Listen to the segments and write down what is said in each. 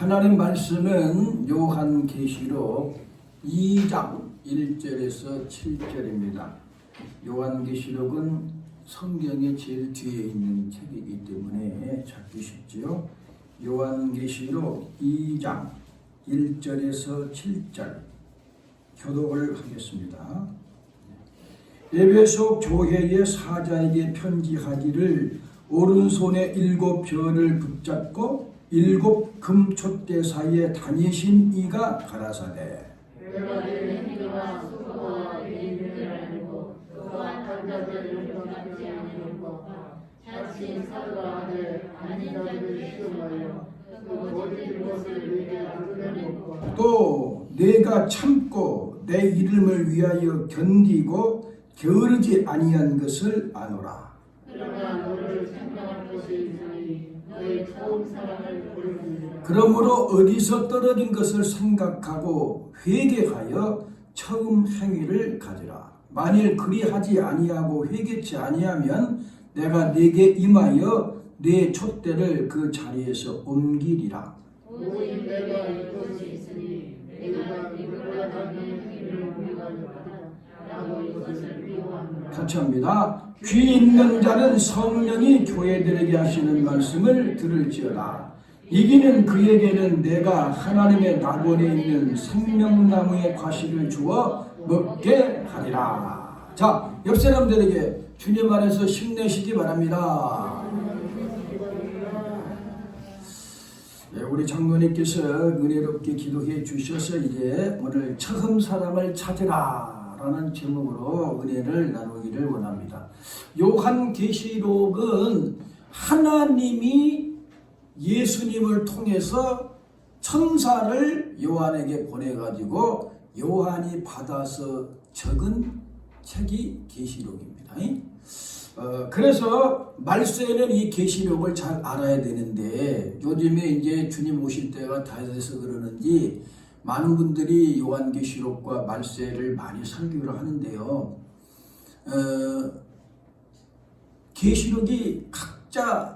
하나님 말씀은 요한계시록 2장 1절에서 7절입니다. 요한계시록은 성경의 제일 뒤에 있는 책이기 때문에 찾기 쉽지요. 요한계시록 2장 1절에서 7절 교독을 하겠습니다. 에베소 교회의 사자에게 편지하기를 오른손에 7 별을 붙잡고 7 금촛대 사이에 다니신 이가 가라사대 내가 내 행위와 수고와 내 인을 알고 또한 환자들을 병낫지 않는 것과 자칭 사도라 하되 아닌 자들을 시험하여 또 거짓 것을 내게 드러낸 것과 또 내가 참고 내 이름을 위하여 견디고 게으르지 아니한 것을 아노라. 그러나 너를 생각할 것이 있으니 너의 처음 사랑을 버리느니라. 그러므로 어디서 떨어진 것을 생각하고 회개하여 처음 행위를 가지라. 만일 그리하지 아니하고 회개치 아니하면 내가 네게 임하여 네 촛대를 그 자리에서 옮기리라. 오직 내가 이것이 있으니 내가 이거와 같은 행위를 미워하였다. 나도 이것을 미워하노라. 같이 합니다. 귀 있는 자는 성령이 교회들에게 하시는 말씀을 들을지어다. 이기는 그에게는 내가 하나님의 낙원에 있는 생명나무의 과실을 주어 먹게 하리라. 자, 옆 사람들에게 주님 안에서 힘내시기 바랍니다. 네, 우리 장로님께서 은혜롭게 기도해 주셔서 이제 오늘 처음 사람을 찾으라 라는 제목으로 은혜를 나누기를 원합니다. 요한계시록은 하나님이 예수님을 통해서 천사를 요한에게 보내가지고 요한이 받아서 적은 책이 계시록입니다. 그래서 말세에는 이 계시록을 잘 알아야 되는데 요즘에 이제 주님 오실 때가 다 돼서 그러는지 많은 분들이 요한계시록과 말세를 많이 설교를 하는데요. 계시록이 각자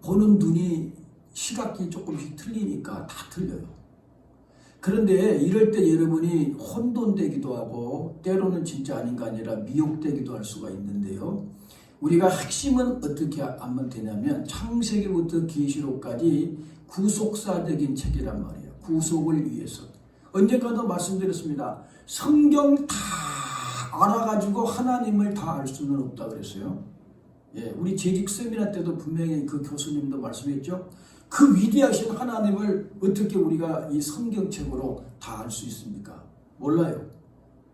보는 눈이 시각이 조금씩 틀리니까 다 틀려요. 그런데 이럴 때 여러분이 혼돈되기도 하고 때로는 진짜 아닌가 아니라 미혹되기도 할 수가 있는데요. 우리가 핵심은 어떻게 하면 되냐면 창세기부터 계시록까지 구속사적인 책이란 말이에요. 구속을 위해서. 언젠가도 말씀드렸습니다. 성경 다 알아가지고 하나님을 다 알 수는 없다 그랬어요. 예, 우리 재직 세미나 때도 분명히 그 교수님도 말씀했죠. 그 위대하신 하나님을 어떻게 우리가 이 성경책으로 다 알 수 있습니까? 몰라요.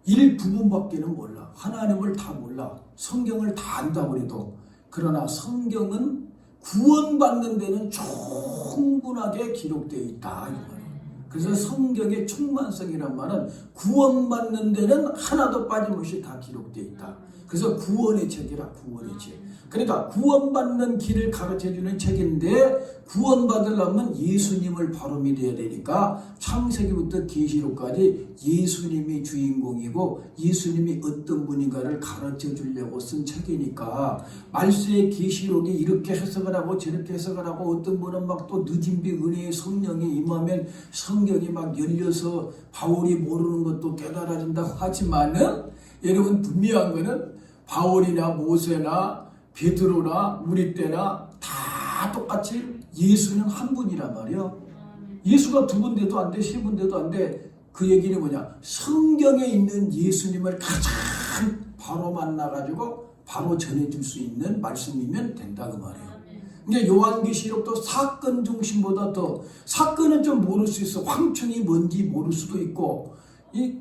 일부분밖에는 몰라. 하나님을 다 몰라. 성경을 다 안다고 해도. 그러나 성경은 구원받는 데는 충분하게 기록되어 있다. 이 말이에요. 그래서 성경의 충만성이란 말은 구원받는 데는 하나도 빠짐없이 다 기록되어 있다. 그래서 구원의 책이라 구원의 책. 그러니까 구원받는 길을 가르쳐주는 책인데 구원받으려면 예수님을 바로 믿어야 되니까 창세기부터 계시록까지 예수님이 주인공이고 예수님이 어떤 분인가를 가르쳐주려고 쓴 책이니까 말세의 계시록이 이렇게 해석을 하고 저렇게 해석을 하고 어떤 분은 막 또 늦은 비 은혜의 성령이 임하면 성경이 막 열려서 바울이 모르는 것도 깨달아진다고 하지만은 여러분 분명한 거는 바울이나 모세나 베드로나 우리 때나 다 똑같이 예수는 한 분이란 말이에요. 예수가 2분 돼도 안 돼, 3분 돼도 안 돼. 그 얘기는 뭐냐? 성경에 있는 예수님을 가장 바로 만나가지고 바로 전해줄 수 있는 말씀이면 된다 그 말이에요. 근데 요한계시록도 사건 중심보다 더 사건은 좀 모를 수 있어. 황충이 뭔지 모를 수도 있고 이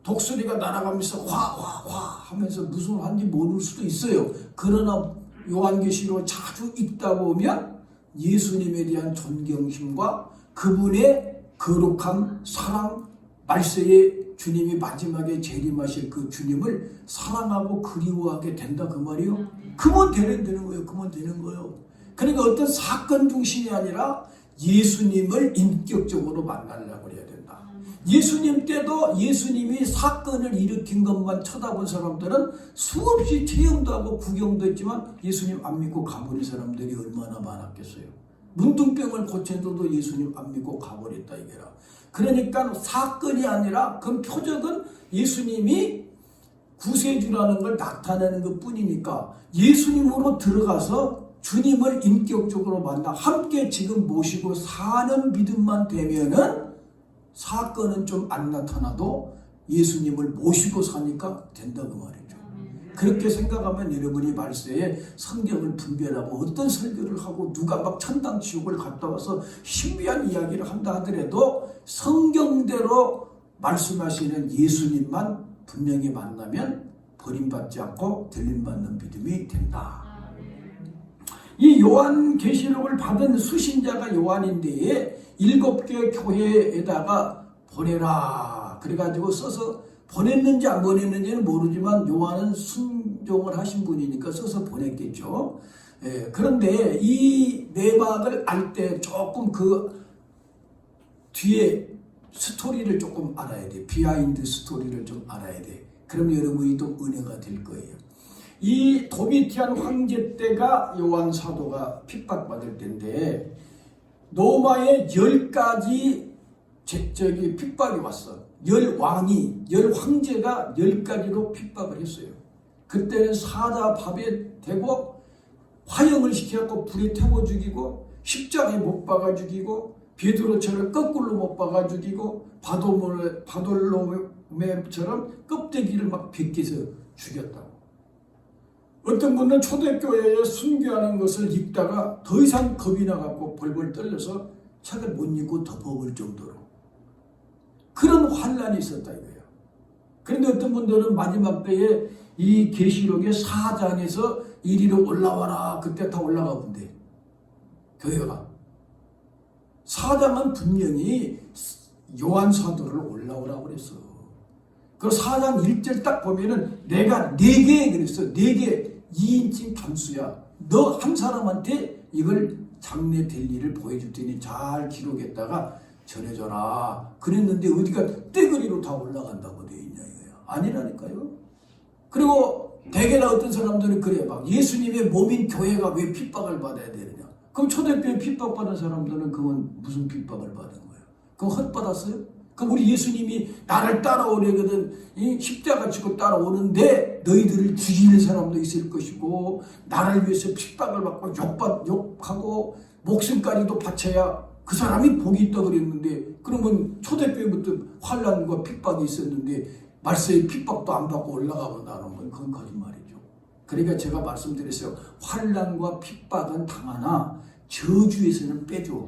독수리가 날아가면서 화 하면서 무슨 화인지 모를 수도 있어요. 그러나 요한계시록 자주 읽다 보면 예수님에 대한 존경심과 그분의 거룩한 사랑, 말세에 주님이 마지막에 재림하실 그 주님을 사랑하고 그리워하게 된다 그 말이요. 그만 되는 거예요. 그만 되는 거예요. 그러니까 어떤 사건 중심이 아니라 예수님을 인격적으로 만나려고 해야 된다. 예수님 때도 예수님이 사건을 일으킨 것만 쳐다본 사람들은 수없이 체험도 하고 구경도 했지만 예수님 안 믿고 가버린 사람들이 얼마나 많았겠어요. 문둥병을 고쳤는데도 예수님 안 믿고 가버렸다 이게라. 그러니까 사건이 아니라 그 표적은 예수님이 구세주라는 걸 나타내는 것 뿐이니까 예수님으로 들어가서 주님을 인격적으로 만나 함께 지금 모시고 사는 믿음만 되면은 사건은 좀 안 나타나도 예수님을 모시고 사니까 된다 그 말이죠. 그렇게 생각하면 여러분이 말세에 성경을 분별하고 어떤 설교를 하고 누가 막 천당 지옥을 갔다 와서 신비한 이야기를 한다 하더라도 성경대로 말씀하시는 예수님만 분명히 만나면 버림받지 않고 들림받는 믿음이 된다. 이 요한계시록을 받은 수신자가 요한인데 7개 교회에다가 보내라 그래가지고 써서 보냈는지 안 보냈는지는 모르지만 요한은 순종을 하신 분이니까 써서 보냈겠죠. 예, 그런데 이 내막을 알 때 조금 그 뒤에 스토리를 조금 알아야 돼. 비하인드 스토리를 좀 알아야 돼. 그럼 여러분이 또 은혜가 될 거예요. 이 도미티안 황제 때가 요한 사도가 핍박받을 때인데 로마의 10가지 핍박이 왔어. 10왕이 10황제가 10가지로 핍박을 했어요. 그때는 사자 밥에 대고 화형을 시켜갖고 불에 태워 죽이고 십자가에 못 박아 죽이고 베드로처럼 거꾸로 못 박아 죽이고 바돌로메처럼 껍데기를 막 벗겨서 죽였다고. 어떤 분은 초대교회에 순교하는 것을 읽다가 더 이상 겁이 나갖고 벌벌 떨려서 책을 못 읽고 덮어볼 정도로 그런 환란이 있었다 이거예요. 그런데 어떤 분들은 마지막 때에 이 계시록의 4장에서 이리로 올라와라 그때 다 올라가 본대. 교회가 4장은 분명히 요한 사도를 올라오라고 그랬어. 그 4장 1절 딱 보면은 내가 4개 그랬어. 4개 2인칭 단수야. 너 한 사람한테 이걸 장래 될 일을 보여줄 테니 잘 기록했다가 전해줘라. 그랬는데 어디가 떼거리로 다 올라간다고 돼 있냐 이거야. 아니라니까요. 그리고 대개나 어떤 사람들은 그래 막 예수님의 몸인 교회가 왜 핍박을 받아야 되느냐. 그럼 초대교회 핍박받은 사람들은 그건 무슨 핍박을 받은 거예요? 그건 헛받았어요? 그럼 우리 예수님이 나를 따라오려거든 이 십자가 지고 따라오는데 너희들을 죽이는 사람도 있을 것이고 나를 위해서 핍박을 받고 욕하고 목숨까지도 바쳐야 그 사람이 복이 있다 그랬는데 그러면 초대교회부터 환난과 핍박이 있었는데 말세에 핍박도 안 받고 올라가 본다는 건 그건 거짓말이죠. 그러니까 제가 말씀드렸어요. 환난과 핍박은 당하나 저주에서는 빼줘.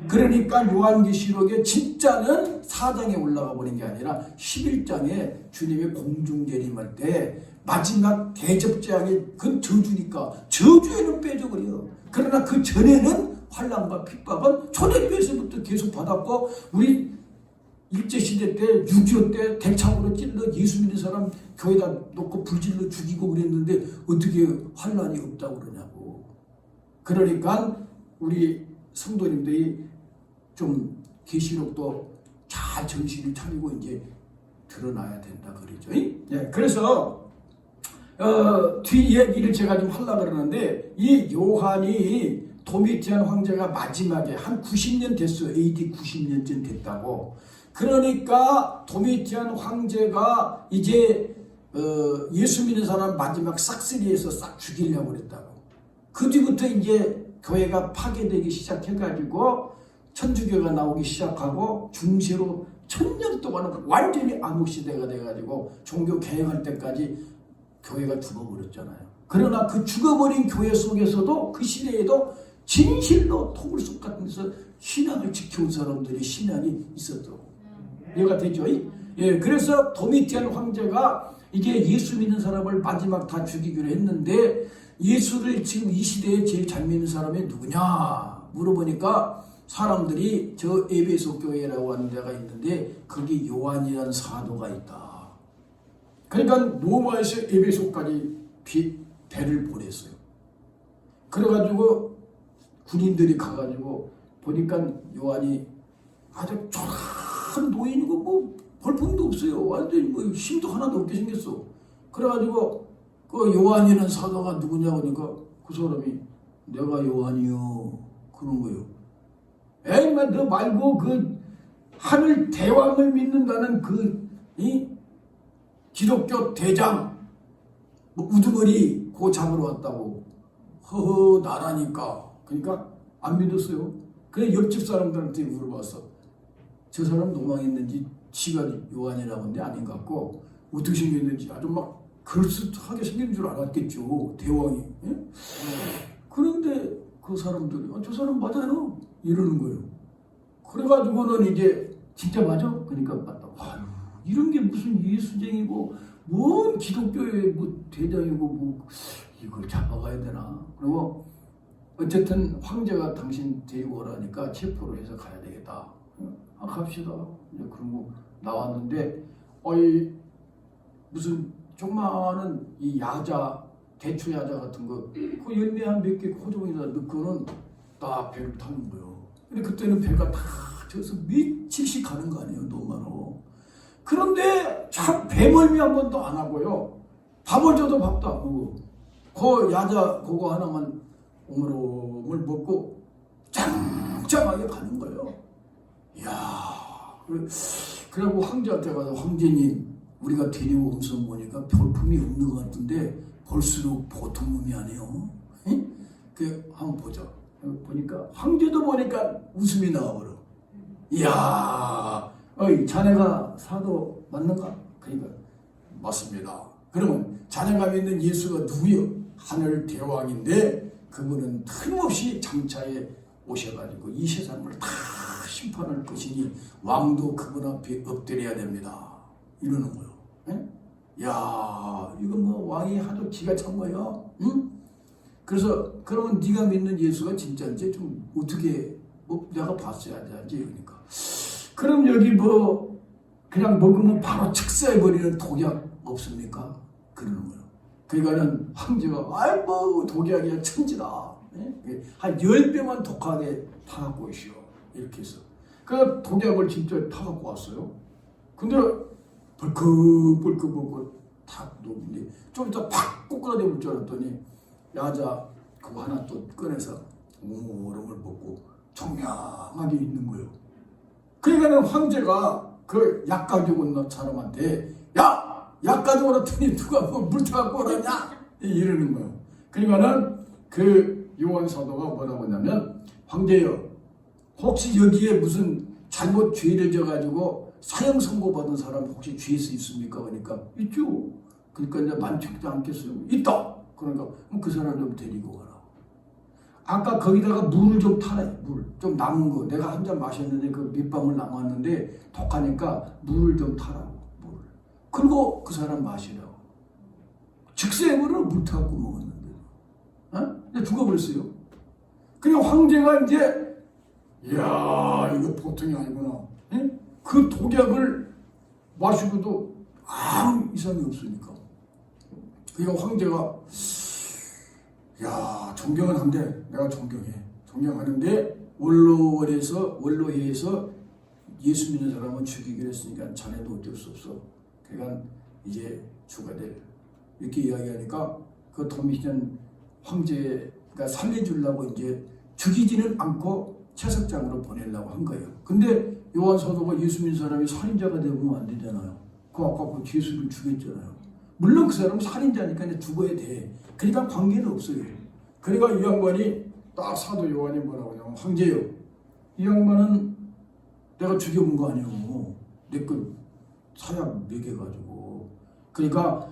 그러니까 요한계시록의 진짜는 4장에 올라가 버린 게 아니라 11장에 주님의 공중재림할 때 마지막 대접재앙이 그 저주니까 저주에는 빼줘버려. 그러나 그 전에는 환난과 핍박은 초대교회에서부터 계속 받았고 우리 일제시대 때 6.25 때 대창으로 찔러 예수 믿는 사람 교회다 놓고 불질러 죽이고 그랬는데 어떻게 환난이 없다고 그러냐고. 그러니까 우리 성도님들이 좀 계시록도 잘 정신을 차리고 이제 드러나야 된다 그러죠. 예, 그래서 뒤 이야기를 제가 좀 하려고 그러는데 이 요한이 도미티안 황제가 마지막에 한 90년 됐어요. AD 90년쯤 됐다고. 그러니까 도미티안 황제가 이제 예수 믿는 사람 마지막 싹쓸이해서 싹 죽이려고 그랬다고. 그 뒤부터 이제 교회가 파괴되기 시작해가지고 천주교가 나오기 시작하고 중세로 1000년 동안 완전히 암흑시대가 돼가지고 종교 개혁할 때까지 교회가 죽어버렸잖아요. 그러나 그 죽어버린 교회 속에서도 그 시대에도 진실로 토굴속 같은 데서 신앙을 지켜온 사람들이 신앙이 있었다고. 이해가 되죠? 예, 그래서 도미티안 황제가 이제 예수 믿는 사람을 마지막 다 죽이기로 했는데 예수를 지금 이 시대에 제일 잘 믿는 사람이 누구냐 물어보니까 사람들이 저 에베소 교회라고 하는 데가 있는데 거기 요한이라는 사도가 있다. 그러니까 로마에서 에베소까지 배를 보냈어요. 그래가지고 군인들이 가가지고 보니까 요한이 아주 쫄한 노인이고 뭐 볼품도 없어요. 완전히 뭐 힘도 하나도 없게 생겼어. 그래가지고 그 요한이라는 사도가 누구냐고 하니까 그 사람이 내가 요한이요 그런 거예요. 에이만 너 말고 그 하늘 대왕을 믿는다는 이 기독교 대장 뭐 우두머리 고 잡으러 왔다고 허허 나라니까. 그러니까 안 믿었어요. 그래 옆집 사람들한테 물어봤어. 저 사람 노망했는지 지가 요한이라고 하는데 아닌 것 같고 어떻게 생겼는지 아주 막 그럴듯하게 생긴 줄 알았겠죠. 대왕이. 예? 그런데 그 사람들이 저 사람 맞아요 이러는 거예요. 그래가지고는 이제 진짜 맞아? 그러니까 맞다. 아유, 이런 게 무슨 예수쟁이고 뭔 기독교의 뭐 대장이고 뭐 이걸 잡아가야 되나. 그리고 어쨌든 황제가 당신 데리고 오라니까 체포를 해서 가야 되겠다. 갑시다. 이제 그러고 나왔는데 무슨 조그마한 이 야자 대추 야자 같은 거 그 열매 한 몇 개 호종에다 넣고는 딱 배를 타는 거예요. 근데 그때는 배가 다 저기서 며칠씩 가는 거 아니에요. 너무 많어. 그런데 참 배멀미 한 번도 안 하고요. 밥을 줘도 밥도 안 먹고 그 야자 그거 하나만 오물오물 먹고 짱짱하게 가는 거예요. 이야. 그래갖고 황제한테 가서 황제님 우리가 데리고 오면서 보니까 볼품이 없는 것 같은데 볼수록 보통 놈이 아니에요. 그 한번 보자. 보니까 황제도 보니까 웃음이 나와버려. 이야, 자네가 사도 맞는가? 그러니까 맞습니다. 그러면 자네가 믿는 예수가 누구요? 하늘 대왕인데 그분은 틀림없이 장차에 오셔가지고 이 세상을 다 심판할 것이니 왕도 그분 앞에 엎드려야 됩니다. 이러는 거예요. 야, 이거 뭐 왕이 하도 기가 찬 거야. 응? 그래서 그러면 네가 믿는 예수가 진짜인지 좀 어떻게 내가 봤어야지. 그러니까 그럼 여기 뭐 그냥 먹으면 바로 즉사해버리는 독약 없습니까? 그러는 거예요. 그러니까는 황제가 뭐 독약이야 천지다. 한 10배만 독하게 타갖고 오시오. 이렇게 해서 그 독약을 진짜 타갖고 왔어요. 근데 벌컥벌컥 탁 놓는데 좀 이따 팍 꼬꾸라져 줄 알았더니 야자 그거 하나 또 꺼내서 오물오물 먹고 청량하게 있는 거예요. 그러니까는 황제가 그 약 가지고 온 사람한테 약 가지고 오랬더니 누가 뭐 물 타갖고 오라냐 이러는 거예요. 그러니까는 그 요한 사도가 뭐라고 하냐면 황제여 혹시 여기에 무슨 잘못 죄를 져가지고 사형 선고받은 사람 혹시 죄수 있습니까? 그러니까 있죠. 그러니까 이제 많지도 않겠어요. 있다. 그러니까 그 사람 좀 데리고 가라. 아까 거기다가 물을 좀 타래. 물 좀 남은 거 내가 한 잔 마셨는데 그 밑방울 남았는데 독하니까 물을 좀 타라고. 물. 그리고 그 사람 마시라고. 즉세물을 물 타갖고 먹었는데 이제 죽어버렸어요. 그냥 황제가 이제 이야 이거 보통이 아니구나. 그 독약을 마시고도 아무 이상이 없으니까. 그러니까 황제가 야 존경은 한데 내가 존경하는데 원로회에서 예수 믿는 사람은 죽이기로 했으니까 자네도 어쩔 수 없어. 그러니까 이제 죽어야 돼. 이렇게 이야기하니까 그 도미시안 황제가 살려주려고 이제 죽이지는 않고 채석장으로 보내려고 한 거예요. 근데 요한 사도가 예수 믿는 사람이 살인자가 되면 안 되잖아요. 그 아까 그 예수를 죽였잖아요. 물론 그 사람은 살인자니까 이제 죽어야 돼. 그러니까 관계는 없어요. 그러니까 이 양반이 딱 사도 요한이 뭐라고 하냐면 황제요. 이 양반은 내가 죽여본 거 아니에요. 내 거 사약 먹여가지고. 그러니까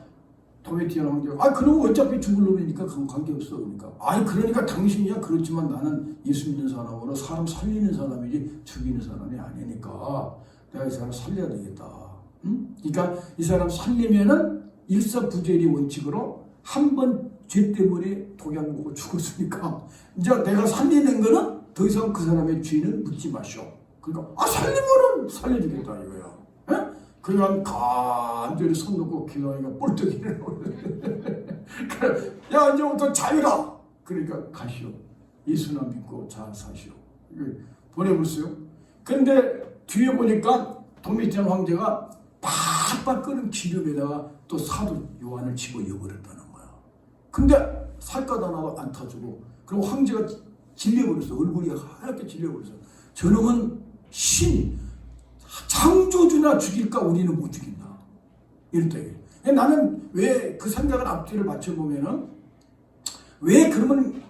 도미티안 황제가 그럼 어차피 죽을 놈이니까 그건 관계없어. 그러니까 그러니까 당신이야. 그렇지만 나는 예수 믿는 사람으로 사람 살리는 사람이지 죽이는 사람이 아니니까 내가 이 사람 살려야 되겠다. 응? 그러니까 이 사람 살리면은 일사부재리 원칙으로 한 번 죄 때문에 독약 먹고 죽었으니까 이제 내가 살리는 거는 더 이상 그 사람의 죄는 묻지 마시오. 그러니까 살리면은 살려주겠다 이거야. 그러니까 간절히 손 놓고 기도하니까 뻘떡 일어나고 그래, 야 이제부터 자유다. 그러니까 가시오. 예수나 믿고 잘 사시오. 보내버렸어요. 그런데 뒤에 보니까 도미티안 황제가 팍팍 끓는 기름에다가 또 사도 요한을 집어넣어버렸다는 거야. 근데 살갗 하나도 안 타주고 그리고 황제가 질려버렸어. 얼굴이 하얗게 질려버렸어. 저놈은 신, 창조주나 죽일까 우리는 못 죽인다. 이럴 때 나는 왜 그 생각을 앞뒤를 맞춰보면은 왜 그러면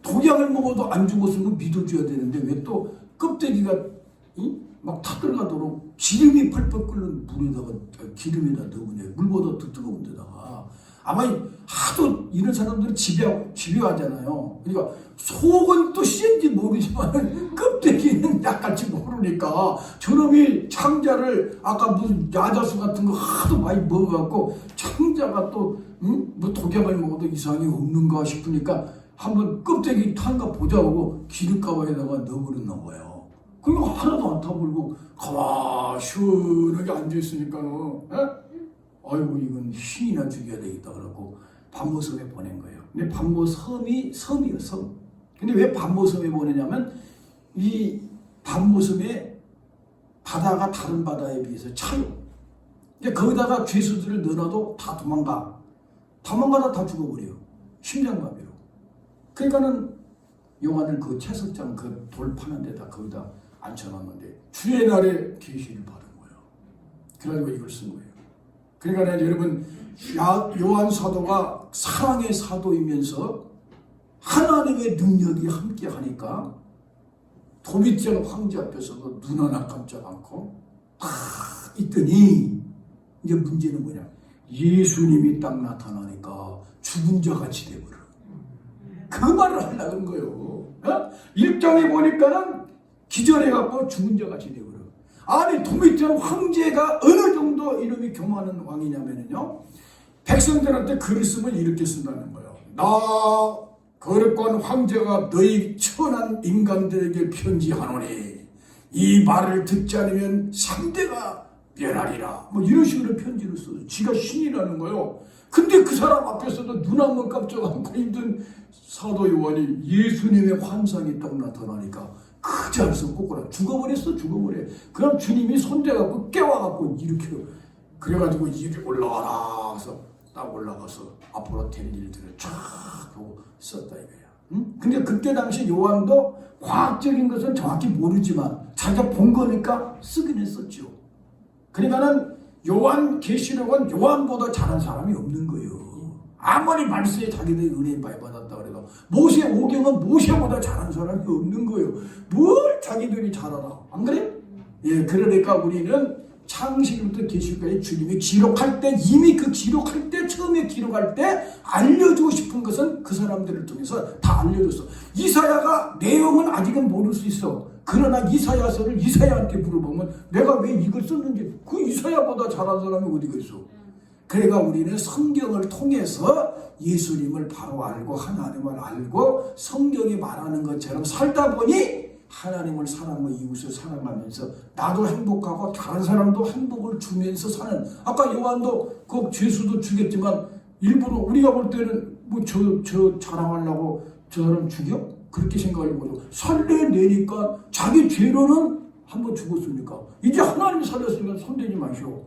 독약을 먹어도 안 죽었으면 믿어줘야 되는데 왜 또 껍데기가 막 타들어가도록 기름이 펄펄 끓는 물에다가 기름에다 넣으냐. 물보다 더 뜨거운 데다가 아마 하도 이런 사람들은 집요하잖아요. 그러니까 속은 또 씨인지 모르지만 껍데기는 약간씩 모르니까 저놈이 창자를 아까 무슨 야자수 같은 거 하도 많이 먹어갖고 창자가 또 뭐 독약을 먹어도 이상이 없는가 싶으니까 한번 껍데기 탄가 보자고 기름가방에다가 넣어버렸나 봐요. 그리고 하나도 안 타버리고 가만 시원하게 앉아있으니까는 아이고 이건 신이나 죽여야 되겠다 그러고 반모섬에 보낸 거예요. 근데 반모섬이 섬이에요, 섬. 근데 왜 반모섬에 보내냐면 이 반모섬에 바다가 다른 바다에 비해서 차요. 근데 거기다가 죄수들을 넣어놔도 다 도망가다 다 죽어버려요. 심장마비로. 그러니까는 요한을 그 채석장 그 돌 파는 데다 거기다 앉혀놨는데 주의 날에 계시를 받은 거예요. 그래가지고 이걸 쓴 거예요. 그러니까 여러분 요한 사도가 사랑의 사도이면서 하나님의 능력이 함께 하니까 도미티안 황제 앞에서도 눈 하나 깜짝 않고 딱 있더니 이제 문제는 뭐냐. 예수님이 딱 나타나니까 죽은 자 같이 돼버려. 그 말을 하려는 거예요. 1장에 보니까는 기절해갖고 죽은 자 같이 돼버려. 아니 도미티안 황제가 어느 정도 이름이 교만한 왕이냐면요. 백성들한테 글을 쓰면 이렇게 쓴다는 거예요. 나 거룩한 황제가 너희 천한 인간들에게 편지하노니 이 말을 듣지 않으면 상대가 멸하리라. 뭐 이런 식으로 편지를 써요. 지가 신이라는 거예요. 근데 그 사람 앞에서도 눈 한 번 깜짝 않고 있던 사도 요한이 예수님의 환상이 딱 나타나니까 그 자리에서 꼬꾸라 죽어버렸어. 그럼 주님이 손대갖고 깨워갖고 일으켜요. 그래가지고 이리 올라와라 해서 딱 올라가서 앞으로 될 일들을 쫙 보고 썼다 이거야. 근데 그때 당시 요한도 과학적인 것은 정확히 모르지만 자기가 본 거니까 쓰긴 했었죠. 그러니까는 요한 계시록은 요한보다 잘한 사람이 없는 거예요. 아무리 말세에 자기들이 은혜 많이 받았다 그래도 모세 오경은 모세보다 잘한 사람이 없는 거예요. 뭘 자기들이 잘하나? 안 그래? 예, 그러니까 우리는 창세기부터 계시록까지 주님이 기록할 때 이미 그 기록할 때 처음에 기록할 때 알려주고 싶은 것은 그 사람들을 통해서 다 알려줬어. 이사야가 내용은 아직은 모를 수 있어. 그러나 이사야서를 이사야한테 물어보면 내가 왜 이걸 썼는지 그 이사야보다 잘한 사람이 어디가 있어. 그러니까 우리는 성경을 통해서 예수님을 바로 알고 하나님을 알고 성경이 말하는 것처럼 살다 보니 하나님을 사랑하고 이웃을 사랑하면서 나도 행복하고 다른 사람도 행복을 주면서 사는. 아까 요한도 그 죄수도 죽였지만 일부러 우리가 볼 때는 뭐 저 자랑하려고 저 사람 죽여? 그렇게 생각을 해보죠. 살려내니까 자기 죄로는 한번 죽었습니까? 이제 하나님이 살렸으니까 손대지 마시오.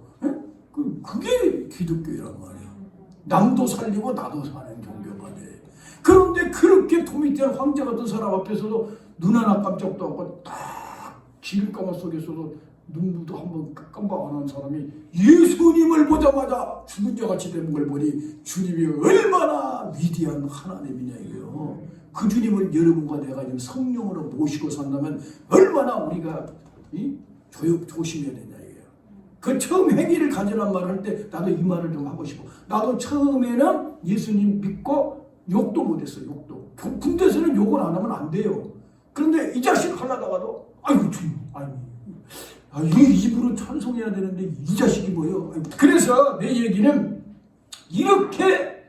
그게 기독교란 말이야. 남도 살리고 나도 사는 종교가 돼. 그런데 그렇게 도미티안 황제 같은 사람 앞에서도 눈 하나 깜짝도 않고 딱 기름가마 속에서도 눈물도 한번 깜빡 안 한 사람이 예수님을 보자마자 죽은 자 같이 되는 걸 보니 주님이 얼마나 위대한 하나님이냐 이거요. 그 주님을 여러분과 내가 지금 성령으로 모시고 산다면 얼마나 우리가 조심해야 되냐 이거예요. 그 처음 행위를 가지란 말을 할 때 나도 이 말을 좀 하고 싶어. 나도 처음에는 예수님 믿고 욕도 못했어요. 욕도. 군대에서는 욕을 안 하면 안 돼요. 그런데 이 자식 하려다가도 아이고 주님, 이 입으로 찬송해야 되는데 이 자식이 뭐예요? 그래서 내 얘기는 이렇게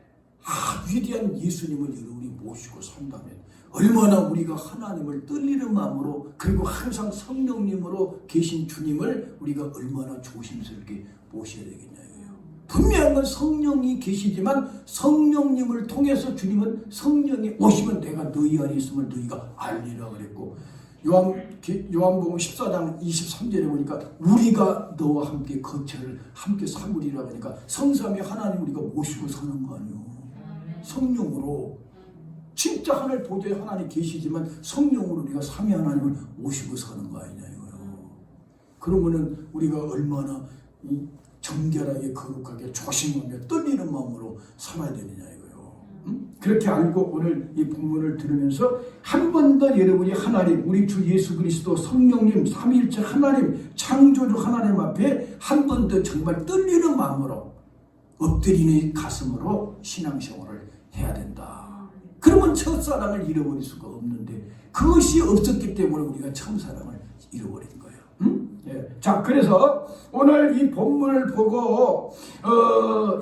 위대한 예수님을 여러분이 모시고 산다면 얼마나 우리가 하나님을 떨리는 마음으로 그리고 항상 성령님으로 계신 주님을 우리가 얼마나 조심스럽게 모셔야 되겠냐 이거예요. 분명한 건 성령이 계시지만 성령님을 통해서 주님은 성령이 오시면 내가 너희 안에 있음을 너희가 알리라 그랬고 요한복음 14장 23절에 보니까 우리가 너와 함께 거처를 함께 삼으리라 그러니까 성삼위 하나님 우리가 모시고 사는 거 아니에요. 성령으로 진짜 하늘 보좌에 하나님 계시지만 성령으로 우리가 삼위 하나님을 모시고 사는 거 아니냐 이거요. 그러면은 우리가 얼마나 정결하게 거룩하게 조심하며 떨리는 마음으로 살아야 되느냐 이거요. 그렇게 알고 오늘 이 본문을 들으면서 한 번 더 여러분이 하나님, 우리 주 예수 그리스도 성령님 삼위일체 하나님 창조주 하나님 앞에 한 번 더 정말 떨리는 마음으로 엎드리는 가슴으로 신앙생활을 해야 된다. 그러면 첫사랑을 잃어버릴 수가 없는데 그것이 없었기 때문에 우리가 첫사랑을 잃어버린 거예요. 예. 자, 그래서 오늘 이 본문을 보고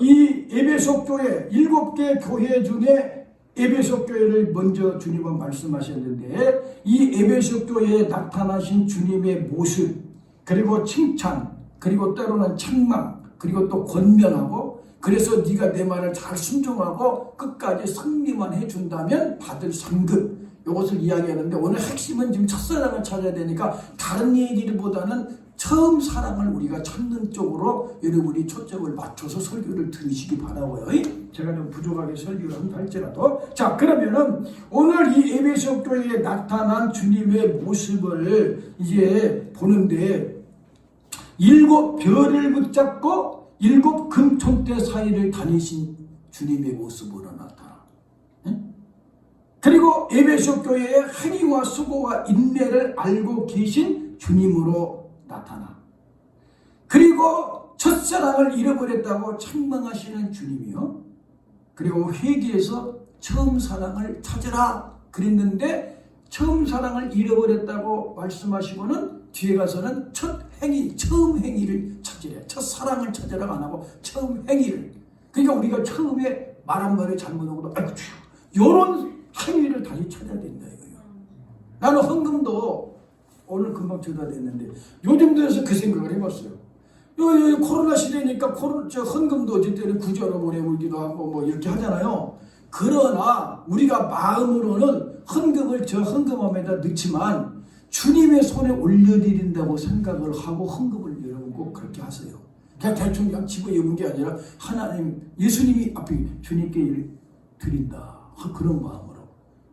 이 에베소 교회 7개 교회 중에 에베소 교회를 먼저 주님은 말씀하셨는데 이 에베소 교회에 나타나신 주님의 모습, 그리고 칭찬, 그리고 때로는 책망, 그리고 또 권면하고, 그래서 네가 내 말을 잘 순종하고 끝까지 승리만 해준다면 받을 상급, 이것을 이야기하는데 오늘 핵심은 지금 첫사랑을 찾아야 되니까 다른 얘기보다는 처음 사랑을 우리가 찾는 쪽으로 여러분이 초점을 맞춰서 설교를 들으시기 바라고요. 제가 좀 부족하게 설교를 한다 할지라도. 자, 그러면은 오늘 이 에베소 교회에 나타난 주님의 모습을 이제 보는데 7 별을 붙잡고 7 금총대 사이를 다니신 주님의 모습으로 나타나. 그리고 에베소 교회의 행위와 수고와 인내를 알고 계신 주님으로 나타나. 그리고 첫사랑을 잃어버렸다고 책망하시는 주님이요. 그리고 회개해서 처음 사랑을 찾으라 그랬는데 처음 사랑을 잃어버렸다고 말씀하시고는 뒤에 가서는 첫 행위, 처음 행위를 찾으래. 첫 사랑을 찾으라고 안 하고 처음 행위를. 그러니까 우리가 처음에 말 한마디 잘못하고도 아이고 이런 행위를 다시 찾아야 된다 이거예요. 나는 헌금도 오늘 금방 전화됐는데 요즘 들어서 그 생각을 해봤어요. 요 코로나 시대니까 헌금도 어쨌든 구조로 보내보기도 하고 뭐 이렇게 하잖아요. 그러나 우리가 마음으로는 헌금을 저 헌금함에다 넣지만 주님의 손에 올려드린다고 생각을 하고 헌금을 여러분 꼭 그렇게 하세요. 그냥 대충 그냥 집어여는 게 아니라 하나님, 예수님이 앞에 주님께 드린다. 그런 마음으로.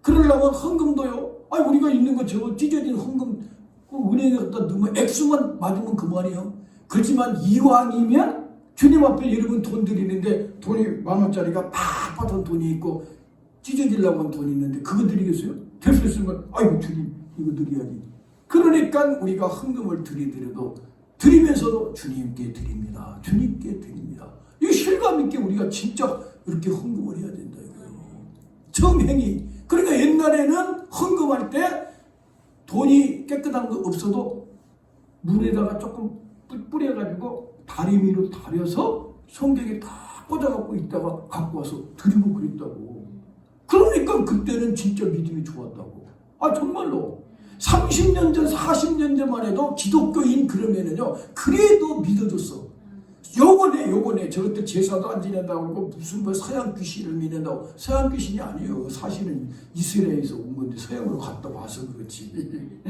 그러려면 헌금도요. 아니 우리가 있는 거 저거 찢어진 헌금 은행에 갖다 넣으면 액수만 맞으면 그만이에요. 그렇지만 이왕이면 주님 앞에 여러분 돈 드리는데 돈이 10,000원짜리가 팍팍한 돈이 있고 찢어지려고 한 돈이 있는데 그거 드리겠어요? 될 수 있으면 아이고 주님 이거 드려야지. 그러니까 우리가 헌금을 드리더라도 드리면서도 주님께 드립니다. 주님께 드립니다. 이 실감 있게 우리가 진짜 이렇게 헌금을 해야 된다 이거예요. 처음 행위. 그러니까 옛날에는 헌금할 때 돈이 깨끗한 거 없어도 물에다가 조금 뿌려가지고 다리미로 다려서 성경에 다 꽂아갖고 있다가 갖고 와서 드리고 그랬다고. 그러니까 그때는 진짜 믿음이 좋았다고. 아 정말로 30년 전 40년 전만 해도 기독교인 그러면은요 그래도 믿어줬어. 요거네 저것도 제사도 안 지낸다고 그러고 무슨 뭐 서양 귀신을 믿는다고. 서양 귀신이 아니에요. 사실은 이스라엘에서 온 건데 서양으로 갔다 와서 그렇지.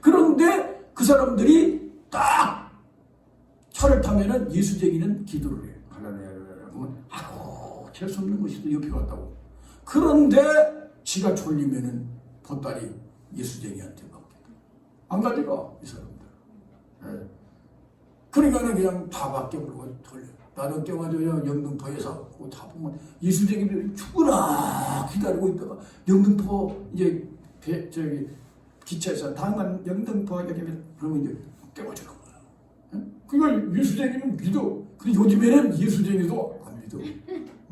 그런데 그 사람들이 딱 차를 타면은 예수쟁이는 기도를 해. 그러면 아이고 재수 없는 것이 옆에 왔다고. 그런데 지가 졸리면은 보따리 예수쟁이한테 맡겨. 안 가져가 이 사람들. 그러니까 그냥 다 맡겨버리고 돌려. 나는 떼가지고 영등포에서 다 보면 예수쟁이들이 죽으나 기다리고 있다가 영등포 이제 기차에서 당간 영등포 여기면 그러면 이제 떼가지는 거야. 그러니까 예수쟁이는 믿어. 근데 요즘에는 예수쟁이도 안 믿어.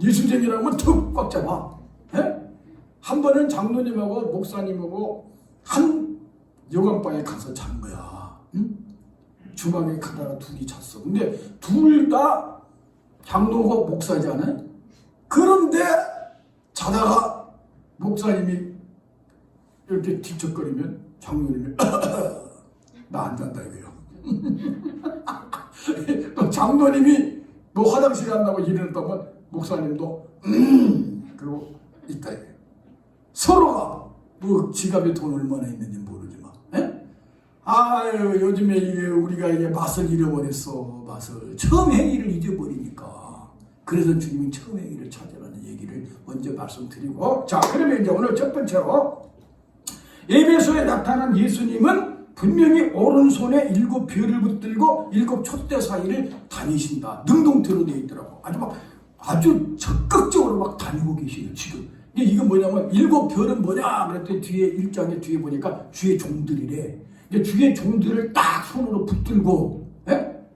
예수쟁이라면 턱 꽉 잡아. 한 번은 장로님하고 목사님하고 한 여관방에 가서 잔 거야. 주방에 가다가 둘이 잤어. 근데 둘 다 장로고 목사잖아요. 그런데 자다가 목사님이 이렇게 뒤척거리면 장로님이 나 안 잔다 이거요. 또 장로님이 뭐 화장실 간다고 일어났다면 목사님도 그러고 있다 이거예요. 서로가 뭐 지갑에 돈 얼마나 있는지 모르지만. 아유 요즘에 이게 우리가 이게 맛을 잃어버렸어. 맛을 처음 행위를 잊어버리니까 그래서 주님이 처음의 길을 찾으라는 얘기를 먼저 말씀드리고, 자, 그러면 이제 오늘 첫 번째로 에베소에 나타난 예수님은 분명히 오른손에 7별을 붙들고 7 촛대 사이를 다니신다. 능동태로 되어 있더라고. 아주 적극적으로 막 다니고 계세요, 지금. 이거 뭐냐면 7별은 뭐냐 그랬더니 뒤에 1장에 뒤에 보니까 주의 종들이래. 주의 종들을 딱 손으로 붙들고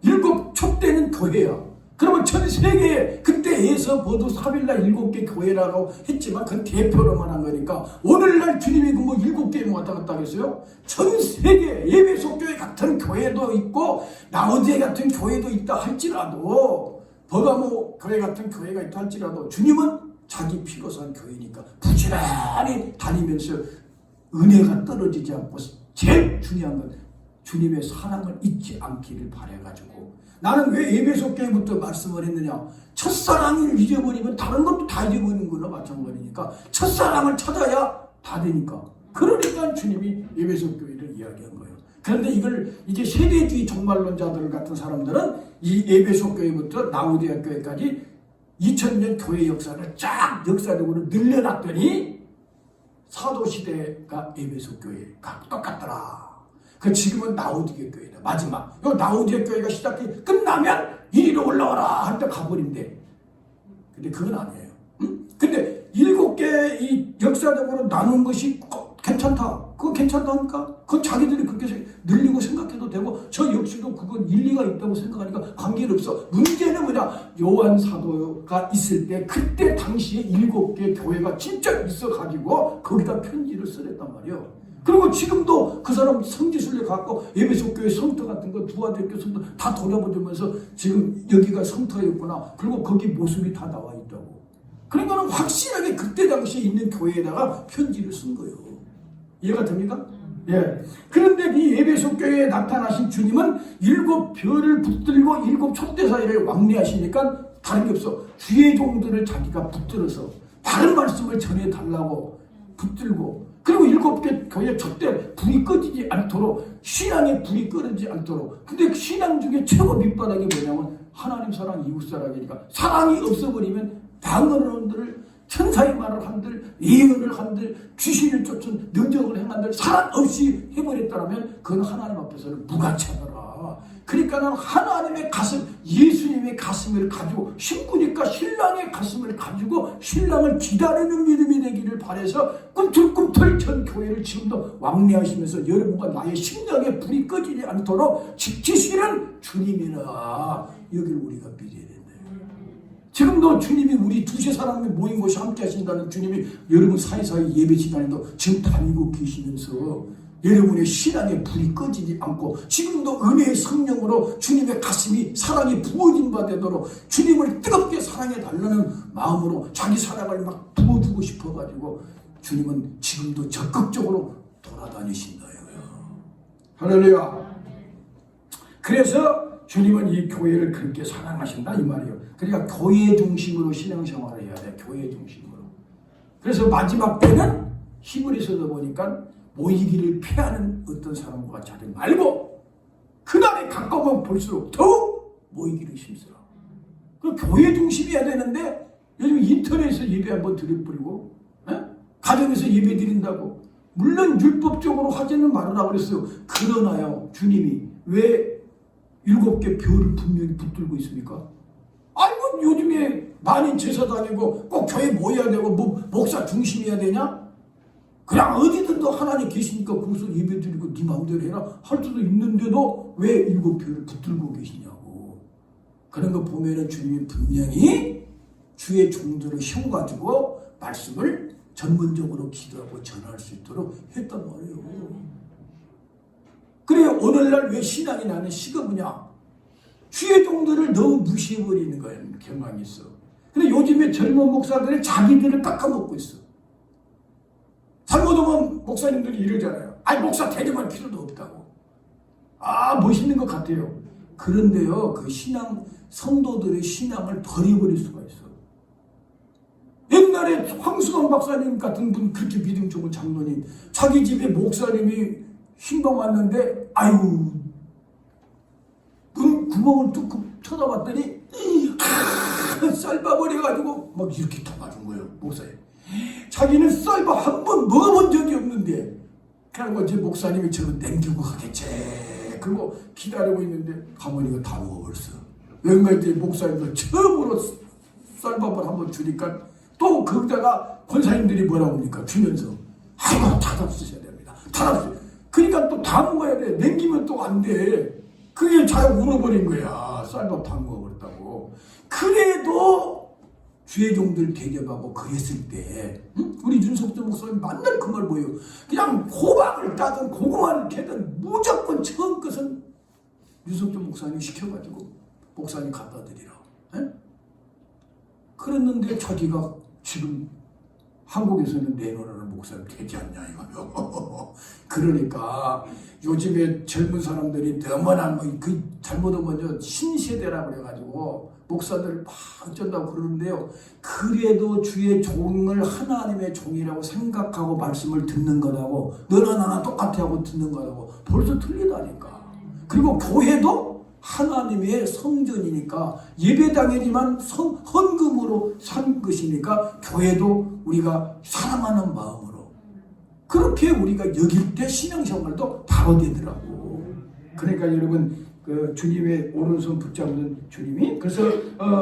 7 촛대는 교회야. 그러면 전 세계에 그때에서 모두 3일날 7개 교회라고 했지만 그건 대표로만 한 거니까 오늘날 주님이 그 뭐 7개 왔다 갔다 하겠어요? 전 세계 에베소 교회 같은 교회도 있고 라오디게 같은 교회도 있다 할지라도 버가모 교회 같은 교회가 있다 할지라도 주님은 자기 피로 산 교회니까 부지런히 다니면서 은혜가 떨어지지 않고 제일 중요한 건 주님의 사랑을 잊지 않기를 바라가지고 나는 왜 에베소 교회부터 말씀을 했느냐. 첫사랑을 잊어버리면 다른 것도 다 잊어버리는 거나 마찬가지니까 첫사랑을 찾아야 다 되니까. 그러니까 주님이 에베소 교회를 이야기한 거예요. 그런데 이걸 이제 세대주의 종말론자들 같은 사람들은 이 에베소 교회부터 라오디게 교회까지 2000년 교회 역사를 쫙 역사적으로 늘려놨더니 사도시대가 에베소 교회가 똑같더라. 그 지금은 라오디게 교회다. 마지막. 요 라오디게 교회가 시작해 끝나면 이리로 올라와라 할 때 가버린대. 근데 그건 아니에요. 응? 근데 7개 이 역사적으로 나눈 것이 괜찮다. 그거 괜찮다니까? 그건 자기들이 그렇게 늘리고 생각해도 되고 저 역시도 그건 일리가 있다고 생각하니까 관계는 없어. 문제는 뭐냐? 요한 사도가 있을 때 그때 당시에 7개 교회가 진짜 있어가지고 거기다 편지를 쓰랬단 말이에요. 그리고 지금도 그 사람 성지순례 갖고 에베소 교회 성터 같은 거 부하대교 성터 다 돌아보면서 지금 여기가 성터였구나. 그리고 거기 모습이 다 나와 있다고. 그러니까 확실하게 그때 당시에 있는 교회에다가 편지를 쓴 거예요. 이해가 됩니까? 예. 그런데 이 에베소 교회에 나타나신 주님은 7별을 붙들고 7 촛대 사이를 왕래하시니까 다른 게 없어. 주의 종들을 자기가 붙들어서 바른 말씀을 전해달라고 붙들고 그리고 7개 교회 촛대 불이 꺼지지 않도록 신앙의 불이 꺼지지 않도록. 근데 신앙 중에 최고 밑바닥이 뭐냐면 하나님 사랑 이웃 사랑이니까 사랑이 없어버리면 방언을 천사의 말을 한들 예언을 한들 귀신을 쫓은 능력을 행한들 사랑 없이 해버렸다면 그건 하나님 앞에서는 무가치하더라. 그러니까 하나님의 가슴 예수님의 가슴을 가지고 신부니까 신랑의 가슴을 가지고 신랑을 기다리는 믿음이 되기를 바라서 꿈틀꿈틀 전 교회를 지금도 왕래하시면서 여러분과 나의 심령에 불이 꺼지지 않도록 지키시는 주님이라 여기를 우리가 믿어야 된다. 지금도 주님이 우리 두세 사람이 모인 곳이 함께 하신다는 주님이 여러분 사이사이 예배 시간에도 지금 다니고 계시면서 여러분의 신앙의 불이 꺼지지 않고 지금도 은혜의 성령으로 주님의 가슴이 사랑이 부어진 바 되도록 주님을 뜨겁게 사랑해 달라는 마음으로 자기 사랑을 막 부어주고 싶어가지고 주님은 지금도 적극적으로 돌아다니신다요. 할렐루야. 그래서 주님은 이 교회를 그렇게 사랑하신다 이 말이에요. 그러니까 교회 중심으로 신앙생활을 해야 돼. 교회 중심으로. 그래서 마지막 때는 히브리서도 보니까 모이기를 피하는 어떤 사람과 자리 말고 그날이 가까우면 볼수록 더욱 모이기를 힘쓰라. 그 교회 중심이어야 되는데 요즘 인터넷에서 예배 한번 드려버리고 가정에서 예배 드린다고 물론 율법적으로 하지는 말으라고 그랬어요. 그러나요 주님이 왜 7개 별을 분명히 붙들고 있습니까? 아이고 요즘에 많이 제사 다니고 꼭 교회 모여야 되고 뭐 목사 중심이어야 되냐? 그냥 어디든도 하나님 계시니까 거기서 예배드리고 네 마음대로 해라 할 수도 있는데도 왜 7별을 붙들고 계시냐고. 그런 거 보면은 주님이 분명히 주의 종들을 세워가지고 말씀을 전문적으로 기도하고 전할 수 있도록 했단 말이에요. 그래요. 오늘날 왜 신앙이 나는 시거무냐? 주의 종들을 너무 무시해버리는 거예요. 경향이 있어. 근데 요즘에 젊은 목사들이 자기들을 깎아먹고 있어. 잘못하면 목사님들이 이러잖아요. 아니 목사 대접할 필요도 없다고. 아 멋있는 것 같아요. 그런데요 그 신앙 성도들의 신앙을 버려버릴 수가 있어. 옛날에 황수광 박사님 같은 분 그렇게 믿음 좋은 장로님 자기 집에 목사님이 신방 왔는데 아유 눈 구멍을 뚫고 쳐다봤더니 쌀밥버려가지고 막 이렇게 타맞은 거예요. 목사님. 자기는 쌀밥 한 번 먹어본 적이 없는데 그리고 이제 목사님이 저를 냉기고 가겠지. 그리고 기다리고 있는데 할머니가 다 먹어버렸어. 왠가 이제 목사님도 처음으로 쌀밥을 한번 주니까 또 거기다가 권사님들이 뭐라고 합니까? 주면서 아이고 다 잡수셔야 됩니다. 다 잡수셔야 돼. 그러니까 또 다 먹어야 돼. 냉기면 또 안 돼. 그게 잘 울어버린 거야. 쌀밥 다 먹어버렸다고. 그래도 주의 종들 대접하고 그랬을 때 우리 윤석주 목사님 만날 그 말 뭐예요? 그냥 호박을 따든 고구마를 캐든 무조건 처음 것은 윤석주 목사님 시켜가지고 목사님 갖다 드리라. 에? 그랬는데 자기가 지금 한국에서는 내놓으라는 목사님 되지 않냐 이거요. 그러니까 요즘에 젊은 사람들이 너무나 그 잘못하면 먼저 신세대라고 그래가지고 목사들 막 어쩐다고 그러는데요. 그래도 주의 종을 하나님의 종이라고 생각하고 말씀을 듣는 거라고 너나 나나 똑같아 하고 듣는 거라고 벌써 틀리다니까. 그리고 교회도 하나님의 성전이니까 예배당이지만 헌금으로 산 것이니까 교회도 우리가 사랑하는 마음으로 그렇게 우리가 여길 때 신앙생활도 바로 되더라고. 그러니까 여러분 그 주님의 오른손 붙잡는 주님이 그래서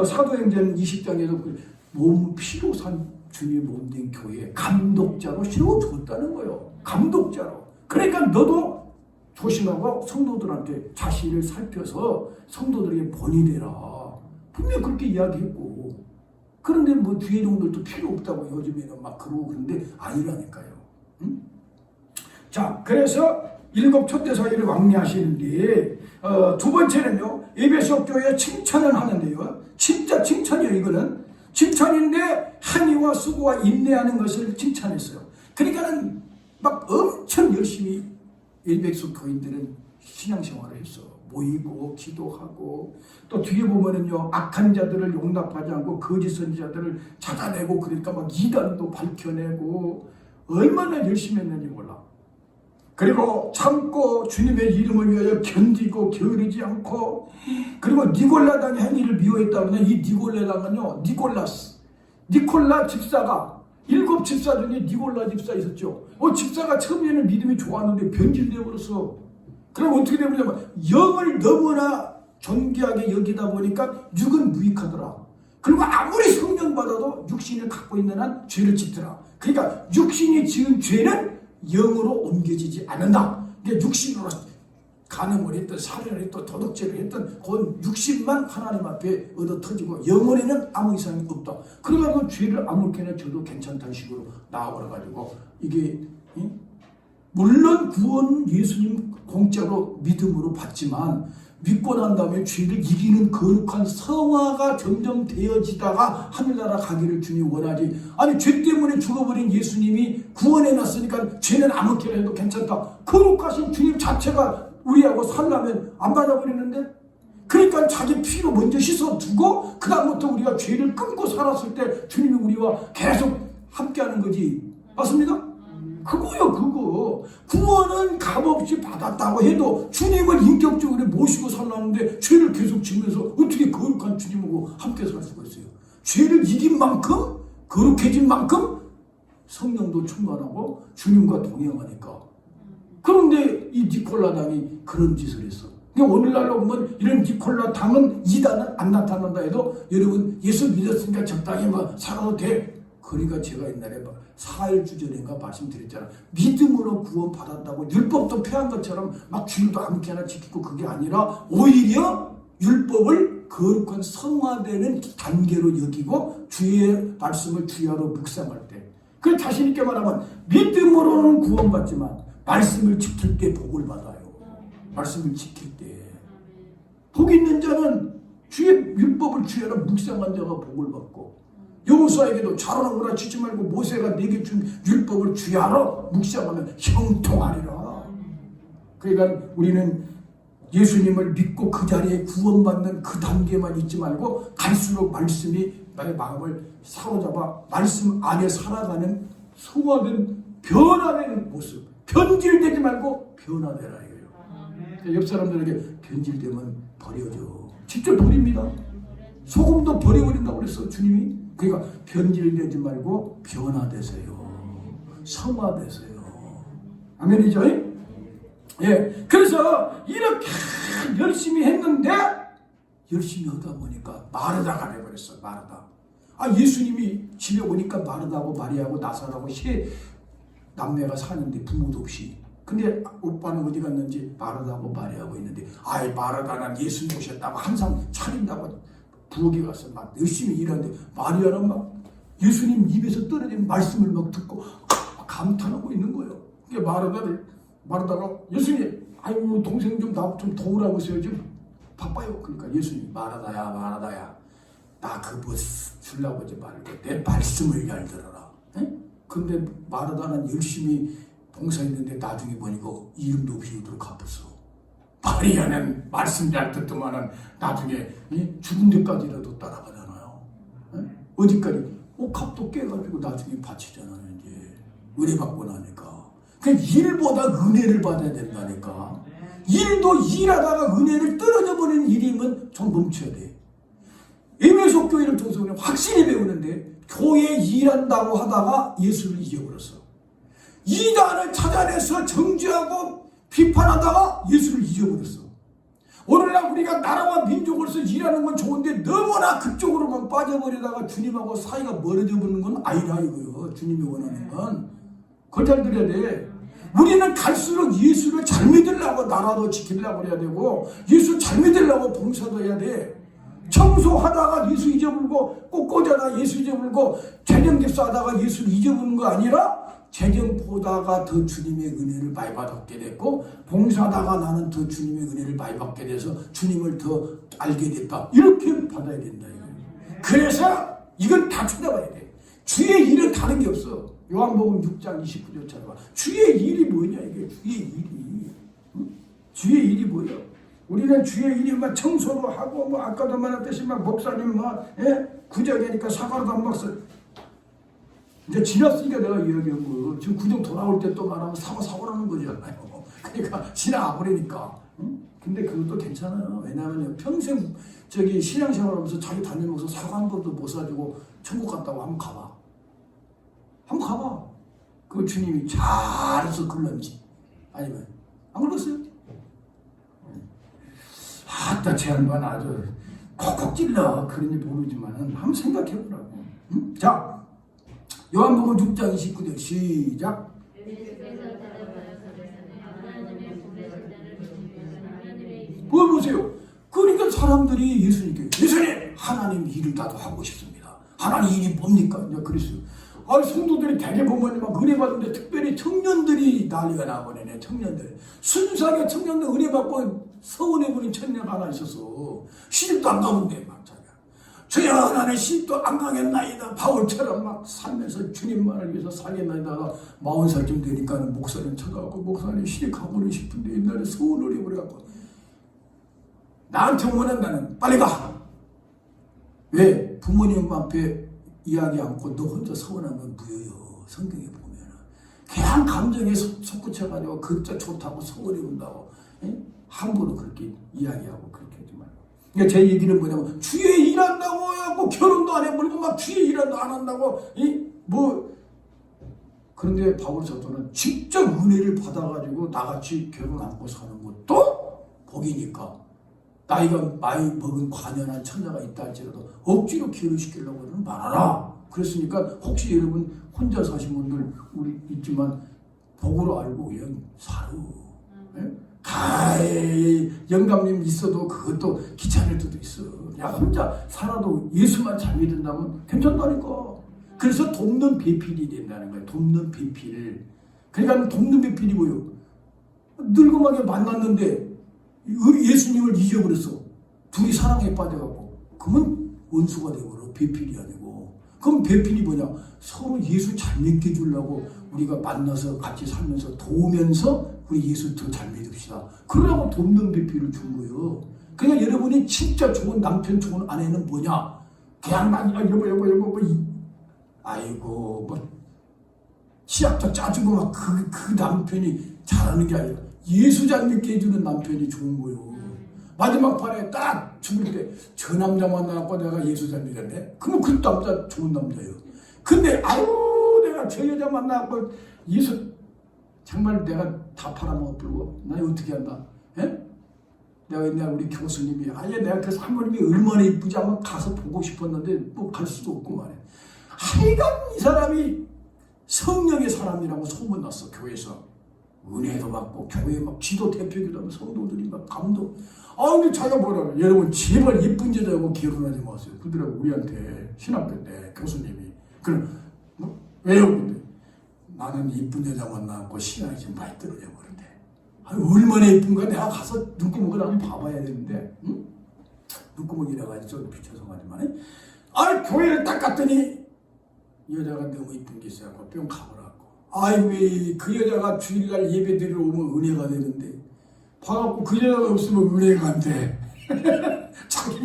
사도행전 20장에서 그 몸 피로 산 주님의 몸된 교회에 감독자로 세워줬다는 거예요. 감독자로. 그러니까 너도 조심하고 성도들한테 자신을 살펴서 성도들에게 본이 되라. 분명히 그렇게 이야기했고. 그런데 뭐 주의 종들도 필요 없다고 요즘에는 막 그러고 그런데 아니라니까요. 응? 자, 그래서 7 초대사회를 왕래하시는데 두 번째는요. 에베소 교회 칭찬을 하는데요. 진짜 칭찬이에요. 이거는. 칭찬인데 행위와 수고와 인내하는 것을 칭찬했어요. 그러니까는 막 엄청 열심히 에베소 교인들은 신앙생활을 했어. 모이고 기도하고 또 뒤에 보면은요 악한 자들을 용납하지 않고 거짓 선지자들을 찾아내고 그러니까 막 이단도 밝혀내고 얼마나 열심히 했는지 몰라. 그리고 참고 주님의 이름을 위하여 견디고 게으르지 않고 그리고 니골라당의 행위를 미워했다면 이 니골라당은요 니콜라 집사가 7 집사 중에 니골라 집사 있었죠. 집사가 처음에는 믿음이 좋았는데 변질되어 버렸어. 그럼 어떻게 되냐면 영을 너무나 존귀하게 여기다 보니까 육은 무익하더라. 그리고 아무리 성령 받아도 육신을 갖고 있는 한 죄를 짓더라. 그러니까 육신이 지은 죄는 영으로 옮겨지지 않는다. 그러니까 육신으로 간음을 했던 살인을 했던 도둑질을 했던 그 육신만 하나님 앞에 얻어 터지고 영혼에는 아무 이상이 없다. 그래가지고 죄를 아무렇게나 져도 괜찮다는 식으로 나와버려가지고 이게 물론 구원 예수님 공짜로 믿음으로 받지만 믿고 난 다음에 죄를 이기는 거룩한 성화가 점점 되어지다가 하늘나라 가기를 주님 원하지. 아니 죄 때문에 죽어버린 예수님이 구원해놨으니까 죄는 아무렇게나 해도 괜찮다. 거룩하신 주님 자체가 우리하고 살려면 안 받아버리는데 그러니까 자기 피로 먼저 씻어두고 그 다음부터 우리가 죄를 끊고 살았을 때 주님이 우리와 계속 함께하는 거지. 맞습니까? 그거요 그거. 구원은 값없이 받았다고 해도 주님을 인격적으로 모시고 살았는데 죄를 계속 지면서 어떻게 거룩한 주님하고 함께 살 수가 있어요. 죄를 이긴 만큼 거룩해진 만큼 성령도 충만하고 주님과 동행하니까. 그런데 이 니콜라당이 그런 짓을 했어. 오늘날로 보면 이런 니콜라당은 이단은 안 나타난다 해도 여러분 예수 믿었으니까 적당히 살아도 돼. 그러니까 제가 옛날에 4일주 전인가 말씀드렸잖아. 믿음으로 구원 받았다고 율법도 폐한 것처럼 막 주일도 아무렇게나 지키고 그게 아니라 오히려 율법을 거룩한 성화되는 단계로 여기고 주의 말씀을 주야로 묵상할 때. 그 자신 있게 말하면 믿음으로는 구원받지만 말씀을 지킬 때 복을 받아요. 말씀을 지킬 때. 복 있는 자는 주의 율법을 주야로 묵상한 자가 복을 받고 여호수아에게도 자라나무라 치지 말고 모세가 내게 준 율법을 주야로 묵상하면 형통하리라. 그러니까 우리는 예수님을 믿고 그 자리에 구원받는 그 단계만 있지 말고 갈수록 말씀이 나의 마음을 사로잡아 말씀 안에 살아가는 성화된 변화되는 모습. 변질되지 말고 변화되라 이거예요. 옆 사람들에게 변질되면 버려줘. 직접 버립니다. 소금도 버려버린다고 그랬어 주님이. 그러니까 변질되지 말고 변화되세요. 성화되세요. 아멘이죠? 예. 그래서 이렇게 열심히 했는데 열심히 하다 보니까 마르다가 돼버렸어. 마르다. 예수님이 집에 오니까 마르다하고 마리아하고 나사로하고 세 남매가 사는데 부모도 없이. 근데 오빠는 어디 갔는지 마르다하고 마리아하고 있는데 마르다는 예수님 오셨다고 항상 차린다고 부엌에 가서 막 열심히 일하는데 마리아는 막 예수님 입에서 떨어진 말씀을 막 듣고 감탄하고 있는 거예요. 그러니까 마르다가 예수님 동생 좀 나 좀 도우라고 했어요. 지금 바빠요. 그러니까 예수님 마르다야 나 그거 주려고 하지 말고 내 말씀을 잘 들어라. 근데 마르다는 열심히 봉사했는데 나중에 보니까 이름도 없이 이대로 갚았어. 마리아는 말씀 잘 듣더만은 나중에 죽은 데까지라도 따라가잖아요. 어디까지? 값도 깨가지고 나중에 바치잖아요. 이제 은혜 받고 나니까. 그러니까 일보다 은혜를 받아야 된다니까. 일도 일하다가 은혜를 떨어져 버리는 일이면 좀 멈춰야 돼. 에베소 교회를 통해서 확실히 배우는데 교회 일한다고 하다가 예수를 잊어버렸어. 이단을 찾아내서 정죄하고 비판하다가 예수를 잊어버렸어. 오늘날 우리가 나라와 민족으로서 일하는 건 좋은데 너무나 그쪽으로만 빠져버리다가 주님하고 사이가 멀어져 버리는 건 아니라 이거요. 주님이 원하는 건. 그걸 잘 들어야 돼. 우리는 갈수록 예수를 잘 믿으려고 나라도 지키려고 해야 되고 예수 잘 믿으려고 봉사도 해야 돼. 청소하다가 예수 잊어버리고 꽃꽂아다 예수 잊어버리고 재정 깁스하다가 예수를 잊어버리는 거 아니라 재정 보다가 더 주님의 은혜를 많이 받게 됐고 봉사하다가 나는 더 주님의 은혜를 많이 받게 돼서 주님을 더 알게 됐다. 이렇게 받아야 된다. 그래서 이건 다 찾아봐야 돼. 주의 일은 다른 게 없어. 요한복음 6장 29절 찾아봐. 주의 일이 뭐냐 이게. 주의 일이. 주의 일이 뭐야. 우리는 주의 일이 막 청소도 하고 뭐 아까도 말했듯이 막 목사님 구정이니까 사과도 안 먹었어. 이제 지났으니까 내가 이야기한 거. 지금 구정 돌아올 때 또 말하면 사과라는 거잖아요. 그러니까 지나버리니까. 근데 그것도 괜찮아요. 왜냐하면 평생 신앙생활하면서 자기 다니면서 사과 한 번도 못 사주고 천국 갔다고 한번 가봐. 한번 가봐. 그 주님이 잘해서 글렀지. 아니면 안 글렀어요? 제 양반 아주 콕콕 찔러. 그런지 모르지만 한번 생각해보라고. 자, 요한복음 6장 29절 시작. 뭘 보세요. 그러니까 사람들이 예수님 하나님 일을 나도 하고 싶습니다. 하나님 일이 뭡니까? 이제 그랬어요. 성도들이 대개 보면 막 은혜 받는데 특별히 청년들이 난리가 나버리네. 청년들 순수하게 청년들 은혜 받고 서운해버린 청년 하나 있었어. 시집도 안 가는데 막 자기가 저야 하나님 시집도 안 가겠나이다. 바울처럼 막 살면서 주님만을 위해서 살겠나이다가 40살쯤 되니까 목사님 쳐다보고 목사님 시집 가보고 싶은데 옛날에 서운을 해버려갖고 나한테 오면 나는 빨리 가. 왜? 부모님 앞에 이야기 않고 너 혼자 서운한 건 무효요. 성경에 보면은 그냥 감정에 솟구쳐가지고 그저 좋다고 서운해 본다고 함부로 그렇게 이야기하고 그렇게 하지 말고. 그러니까 제 얘기는 뭐냐면 주의 일한다고 해갖고 결혼도 안 해버리고 막 주의 일한다고 안 한다고 그런데 바울 사도는 직접 은혜를 받아가지고 나같이 결혼 안고 사는 것도 복이니까. 나이가 많이 먹은 관연한 처녀가 있다 할지라도 억지로 결혼시키려고 하면 말아라. 그랬으니까 혹시 여러분 혼자 사신 분들 우리 있지만 복으로 알고 그냥 사루. 영감님 있어도 그것도 귀찮을 때도 있어. 그냥 혼자 살아도 예수만 잘 믿는다면 괜찮다니까. 그래서 돕는 배필이 된다는 거예요. 돕는 배필. 그러니까 돕는 배필이 뭐예요? 늙음하게 만났는데 예수님을 잊어버렸어. 둘이 사랑에 빠져갖고. 그러면 원수가 되버려. 배필이 아니고. 그럼 배필이 뭐냐? 서로 예수 잘 믿게 해주려고 우리가 만나서 같이 살면서 도우면서 우리 예수 더 잘 믿읍시다. 그러라고 돕는 배필을 준 거예요. 그러니까 여러분이 진짜 좋은 남편, 좋은 아내는 뭐냐? 그냥 여보 치약도 짜주고 막 그 남편이 잘하는 게 아니라 예수 잘 믿게 해주는 남편이 좋은 거예요. 마지막 판에 딱 죽을 때 저 남자 만나고 내가 예수 잘 믿었네. 그러면 그 남자 좋은 남자예요. 근데 아유 내가 저 여자 만나고 예수 정말 내가 다 팔아먹고 나 어떻게 한다? 예? 내가 옛날 우리 교수님이 아예 내가 그 사모님이 얼마나 이쁘지 한번 가서 보고 싶었는데 뭐 갈 수도 없고 말이야. 하여간 이 사람이 성령의 사람이라고 소문났어. 교회에서 은혜도 받고 교회 막 지도 대표기도 하고 성도들이 막 감동. 아 근데 자기가 뭐라고 여러분 제발 이쁜 여자하고 결혼하지 마세요. 그러더라고 우리한테 신학교 때 교수님이. 그럼 뭐? 왜요? 근데 나는 이쁜 여자 만나고 시간이 좀 많이 떨어져 버린대. 얼마나 이쁜가 내가 가서 눈구멍을 한번 봐봐야 되는데 응? 눈구멍이라가지고 좀 비춰서 말이만 교회를 딱 갔더니 여자가 너무 이쁜 게 있어갖고 뿅 가보라고. 왜 그 여자가 주일날 예배 드리러 오면 은혜가 되는데 봐갖고 그 여자가 없으면 은혜가 안 돼.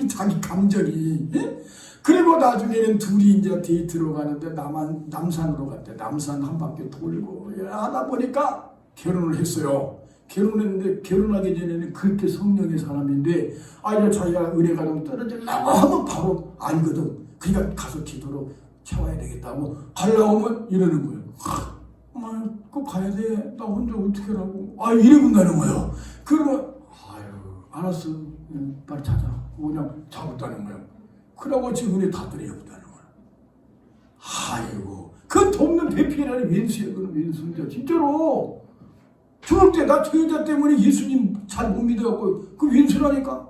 자기 감정이. 예? 그리고 나중에는 둘이 이제 데이트로 가는데 남산으로 갔대. 남산 한 바퀴 돌고 하다 보니까 결혼을 했어요. 결혼했는데 결혼하기 전에는 그렇게 성령의 사람인데 이제 자기가 은혜가 좀 떨어지려고 하면 바로 알거든. 그러니까 가서 기도로 채워야 되겠다고 가려면 이러는 거예요. 꼭 가야 돼. 나 혼자 어떻게 하라고. 이래 본다는 거예요. 그러면 알았어. 빨리 찾아. 그냥 잡았다는 거예요. 그러고 지금 은혜 다 드려보다는 거예요. 그 돕는 배필이라니 왼수야. 그는 왼수인데 진짜로 죽을 때 나 저 여자 때문에 예수님 잘 못 믿어갖고 그 왼수라니까.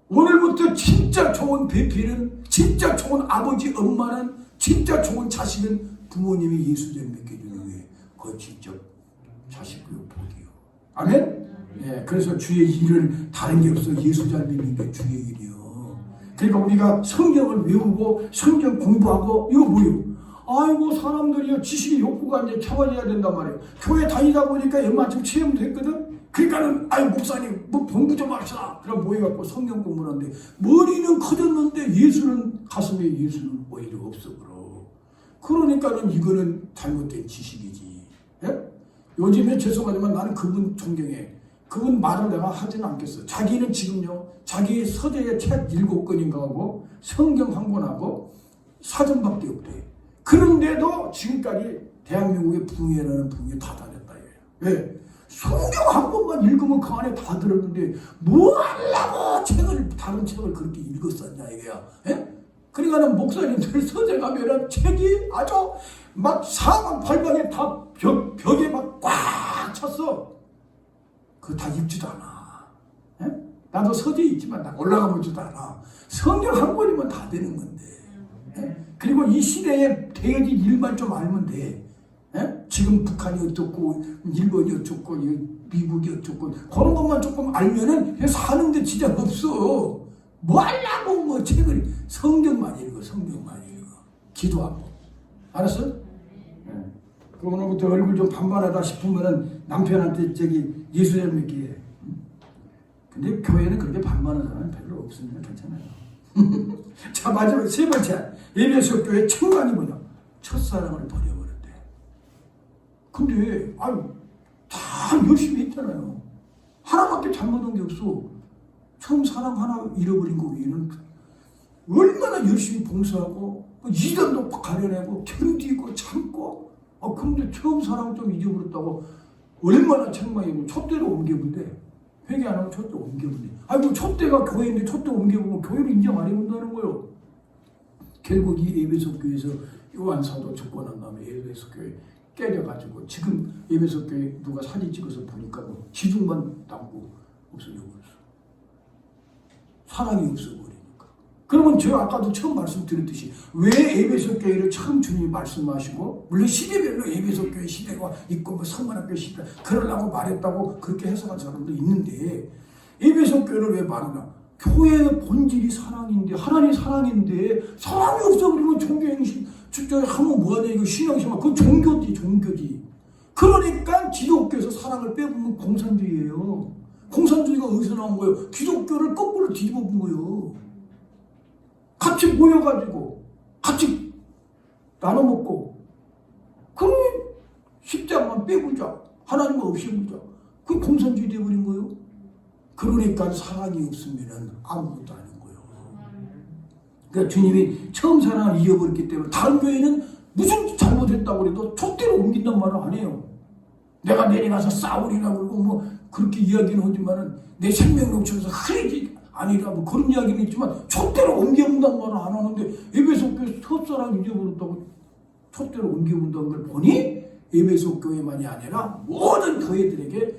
오늘부터 진짜 좋은 배필은 진짜 좋은 아버지 엄마는 진짜 좋은 자식은 부모님이 예수 잘 믿게 해주는 거예요. 그거 진짜 자식이요 복이요. 아멘? 예, 그래서 주의 일은 다른 게 없어. 예수 잘 믿는 게 주의 일이요. 그러니까 우리가 성경을 외우고 성경 공부하고 이거 뭐예요? 사람들이 지식의 욕구가 이제 채워져야 된단 말이에요. 교회 다니다 보니까 얼마쯤 체험도 했거든. 그러니까는 목사님 뭐 공부 좀 합시다. 그럼 모여갖고 성경 공부를 하는데 머리는 커졌는데 예수는 가슴에 예수는 오히려 없어 그러니까는 이거는 잘못된 지식이지. 예? 요즘에 죄송하지만 나는 그분 존경해. 그분 말을 내가 하지는 않겠어. 자기는 지금요 자기 서재에 책 7권인가 하고 성경 한 권하고 사전밖에 없대. 그런데도 지금까지 대한민국의 붕괴라는 붕괴 다 다녔다. 왜? 성경 한 권만 읽으면 그 안에 다 들었는데 뭐 하려고 다른 책을 그렇게 읽었었냐 이거야. 예? 그러니까는 목사님들 서재 가면은 책이 아주 막 사방팔방에 다 벽에 막 꽉 찼어. 그거 다 읽지도 않아. 예? 나도 서재에 있지만 나 올라가 보지도 않아. 성경 한 권이면 다 되는 건데. 예? 그리고 이 시대에 대지 일만 좀 알면 돼. 예? 지금 북한이 어떻고 일본이 어떻고 미국이 어떻고 그런 것만 조금 알면은 사는데 진짜 없어. 뭐 하려고 뭐 책을 성경만 읽어. 기도하고. 알았어? 예. 그럼 오늘부터 얼굴 좀 반반하다 싶으면은 남편한테 예수 잘 믿게 해. 근데 교회는 그렇게 반반하는 사람은 별로 없으니까 괜찮아요. 자, 마지막 세 번째. 에베소 교회 청관이 뭐냐? 첫사랑을 버려버렸대. 근데 다 열심히 했잖아요. 하나밖에 잘못한 게 없어. 처음 사랑 하나 잃어버린 거 외에는 얼마나 열심히 봉사하고 이단도 가려내고 견디고 참고 근데 처음 사랑 좀 잊어버렸다고 얼마나 책망이고 촛대로 옮겨본대. 회개 안 하고 촛대 옮겨본대. 촛대가 교회인데 촛대 옮겨보면 교회를 인정 안 해본다는 거예요. 결국 이 에베소 교회에서 요한 사도 접권한 다음에 에베소 교회 깨져가지고 지금 에베소 교회 누가 사진 찍어서 보니까 기둥만 남고 없어져 버렸어. 사랑이 없어버리니까. 그러면 제가 아까도 처음 말씀드렸듯이 왜 에베소 교회를 처음 주님이 말씀하시고 물론 시대별로 에베소 교회 시대가 있고 성만학교 시대 그러려고 말했다고 그렇게 해석한 사람도 있는데 에베소 교회를 왜 말하나? 교회의 본질이 사랑인데 하나님 사랑인데 사랑이 없어버리면 종교행실 하면 뭐하냐 이거 신앙심만 그건 종교지. 그러니까 기독교에서 사랑을 빼보면 공산주의예요. 공산주의가 어디서 나온 거예요? 기독교를 거꾸로 뒤집어 본 거예요. 같이 모여가지고 같이 나눠 먹고 그럼 십자가만 빼보자. 하나님은 없애보자. 그게 공산주의 돼버린 거예요. 그러니까 사랑이 없으면 아무것도 아닌 거예요. 그러니까 주님이 처음 사랑을 잊어버렸기 때문에 다른 교회는 무슨 잘못했다고 해도 촛대로 옮긴단 말을 안 해요. 내가 내려가서 싸우리라 그러고 뭐 그렇게 이야기는 하지만은 내 생명 넘쳐서 흐리지 아니라 뭐 그런 이야기는 있지만 촛대로 옮겨본단 말을 안 하는데 에베소 교회 첫사랑 잊어버렸다고 촛대로 옮겨본다는 걸 보니 에베소 교회만이 아니라 모든 교회들에게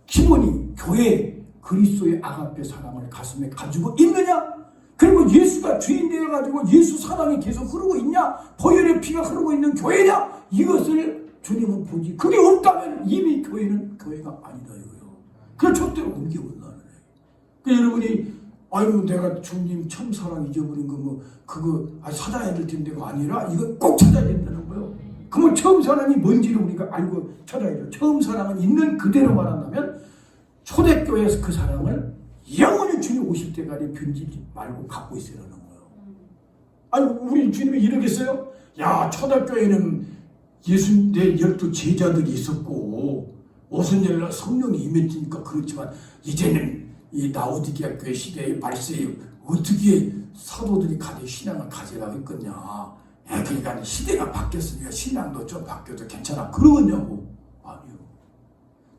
기본이 교회 그리스도의 아가페 사랑을 가슴에 가지고 있느냐? 그리고 예수가 주인 되어가지고 예수 사랑이 계속 흐르고 있냐? 보혈의 피가 흐르고 있는 교회냐? 이것을 주님은 보지. 그게 없다면 이미 교회는 교회가 아니다 이거예요. 그걸 촛대로 옮겨본다는 거예요. 그러니까 여러분이 아유 내가 주님 처음 사랑 잊어버린 거 뭐 그거 찾아야 될 텐데가 아니라 이거 꼭 찾아야 된다는 거예요. 그러면 처음 사랑이 뭔지를 우리가 알고 찾아야죠. 처음 사랑은 있는 그대로 말한다면 초대교회에서 그 사랑을 영원히 주님 오실 때까지 변질지 말고 갖고 있으라는 거예요. 아니 우리 주님이 이러겠어요? 야 초대교회는 예수 내 12 제자들이 있었고 오순절날 성령이 임했으니까 그렇지만 이제는 이 라오디게아 교회 시대의 말세에 어떻게 사도들이 가진 신앙을 가지라고 했겠냐. 그러니까 시대가 바뀌었으니까 신앙도 좀 바뀌어도 괜찮아 그러겠냐고. 아니요.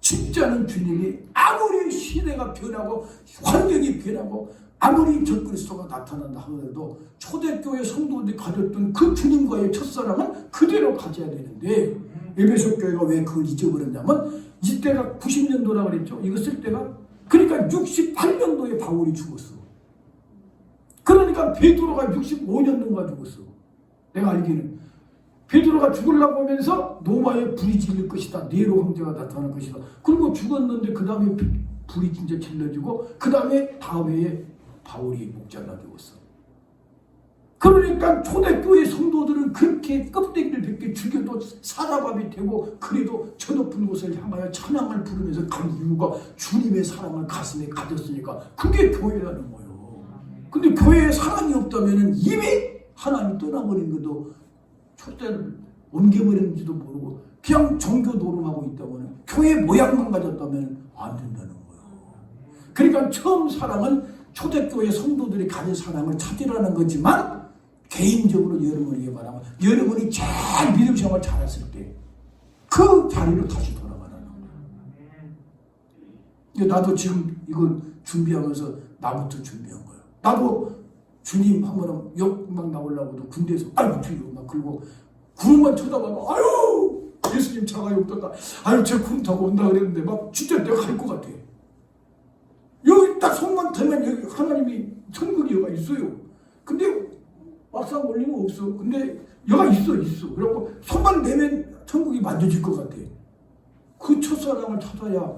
진짜는 주님이 아무리 시대가 변하고 환경이 변하고 아무리 적그리스도가 나타난다 하더라도 초대교회 성도들이 가졌던 그 주님과의 첫사랑은 그대로 가져야 되는데 에베소 교회가 왜 그걸 잊어버렸냐면 이때가 90년도라고 그랬죠. 이거 쓸 때가 그러니까 68년도에 바울이 죽었어. 그러니까 베드로가 65년도가 죽었어. 내가 알기는 베드로가 죽으려고 하면서 로마에 불이 질릴 것이다. 네로 황제가 나타날 것이다. 그리고 죽었는데 그 다음에 불이 진짜 질러지고 그 다음에 다음 해에 바울이 목자가 죽었어. 그러니까 초대교회 성도들은 그렇게 껍데기를 벗겨 죽여도 사자밥이 되고 그래도 저 높은 곳을 향하여 찬양을 부르면서 간 이유가 주님의 사랑을 가슴에 가졌으니까 그게 교회라는 거예요. 근데 교회에 사랑이 없다면 이미 하나님 떠나버린 것도 촛대를 옮겨버렸는지도 모르고 그냥 종교 노름하고 있다고는 교회 모양만 가졌다면 안 된다는 거예요. 그러니까 처음 사랑은 초대교회 성도들이 가진 사랑을 찾으라는 거지만 개인적으로 여러분에게 말하면 여러분이 제일 믿음 생활 잘했을 때 그 자리로 다시 돌아가라는 거예요. 나도 지금 이걸 준비하면서 나부터 준비한 거예요. 나도 주님 한번 욕막 나오려고도 군대에서 아이고 주님 막 그리고 구름만 쳐다봐도 아유 예수님 차가 욕떴다. 아유 저 구름 타고 온다 그랬는데 막 진짜 내가 갈 것 같아. 여기 딱 손만 대면 여기 하나님이 천국이 여가 있어요. 근데 막상 올리면 없어. 근데 여가 있어. 그래갖고 손만 내면 천국이 만져질 것 같아. 그 첫사랑을 찾아야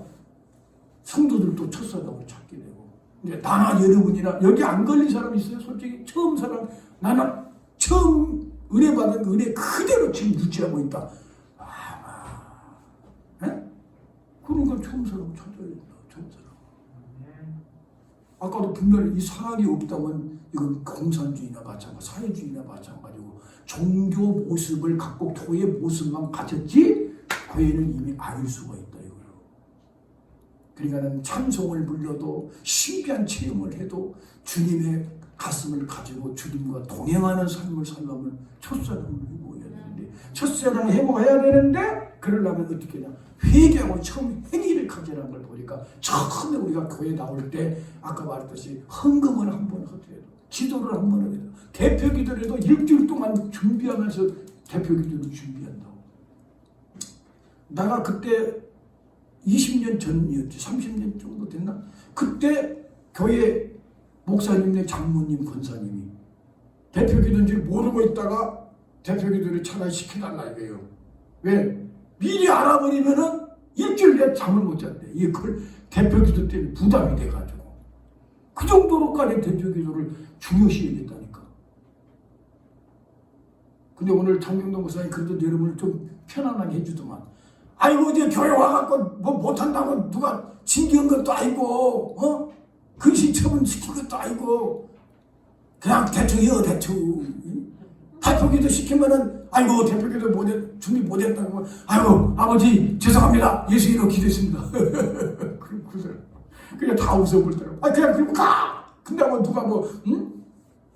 성도들도 첫사랑을 찾게 되고. 근데 나나 여러분이나 여기 안 걸린 사람 있어요? 솔직히 처음 사랑 나는 처음 은혜 받은 그 은혜 그대로 지금 유지하고 있다. 그러니까 처음 사랑 찾아야 된다. 처음 사랑. 아까도 분명히 이 사랑이 없다면 이건 공산주의나 마찬가지고 사회주의나 마찬가지고 종교 모습을 갖고 교회 모습만 가졌지 교회는 이미 아닐 수가 있다 이거예요. 그러니까는 찬송을 불러도 신비한 체험을 해도 주님의 가슴을 가지고 주님과 동행하는 삶을 살려면 첫사랑을 회복해야 되는데 첫사랑을 회복해야 되는데 그러려면 어떻게 하냐 회개하고 처음 행위를 가지라는 걸 보니까 처음에 우리가 교회 나올 때 아까 말했듯이 헌금을 한번 하더라도 기도를 한번 하더라도 대표 기도라도 일주일 동안 준비하면서 대표 기도를 준비한다고. 내가 그때 20년 전이었지 30년 정도 됐나? 그때 교회 목사님네 장모님 권사님이 대표 기도인 줄 모르고 있다가 대표 기도를 차라리 시켜달라 이거예요. 왜? 미리 알아버리면은 일주일 내에 잠을 못 잤대. 이걸 대표 기도 때문에 부담이 돼가지고. 그 정도로까지 대표 기도를 중요시 여겼다니까. 근데 오늘 장경동 목사님 그래도 여러분을 좀 편안하게 해주더만. 아이고, 어제 교회 와갖고 뭐 못한다고 누가 징계한 것도 아니고, 근신 처분 시킨 것도 아니고, 그냥 대충 해요, 대충. 대표 기도 시키면은 아이고 대표기도 준비 못했다고 아이고 아버지 죄송합니다 예수 이름으로 기도했습니다. 그래 그냥 다 웃어버리더라고. 그냥 그리고 가! 근데 뭐 누가 응?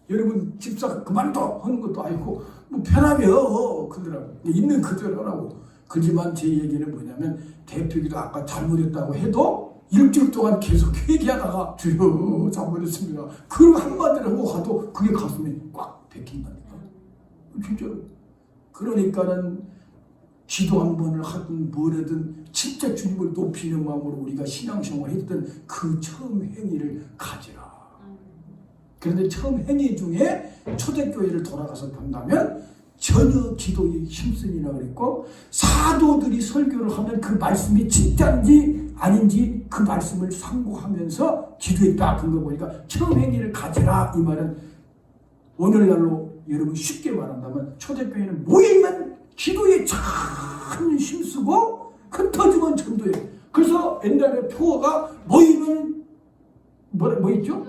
여러분 집사 그만둬 하는 것도 아니고 뭐 편하며 그러더라고. 있는 그대로 하라고. 그지만 제 얘기는 뭐냐면 대표기도 아까 잘못했다고 해도 일주일 동안 계속 회개하다가 주여 잘못했습니다. 그럼 한마디를 하고 가도 그게 가슴에 꽉 박힌다니까. 진짜로. 그러니까는 기도 한 번을 하든 뭐라든 진짜 주님을 높이는 마음으로 우리가 신앙생활 했던 그 처음 행위를 가지라. 그런데 처음 행위 중에 초대교회를 돌아가서 본다면 전혀 기도에 힘쓰니라 그랬고, 사도들이 설교를 하면 그 말씀이 진짜인지 아닌지 그 말씀을 상고하면서 기도했다. 그거 보니까 처음 행위를 가지라. 이 말은 오늘날로 여러분 쉽게 말한다면 초대교회는 모이면 기도에 참 힘쓰고 흩어지면 전도해. 그래서 옛날에 표어가 모이면 뭐 있죠?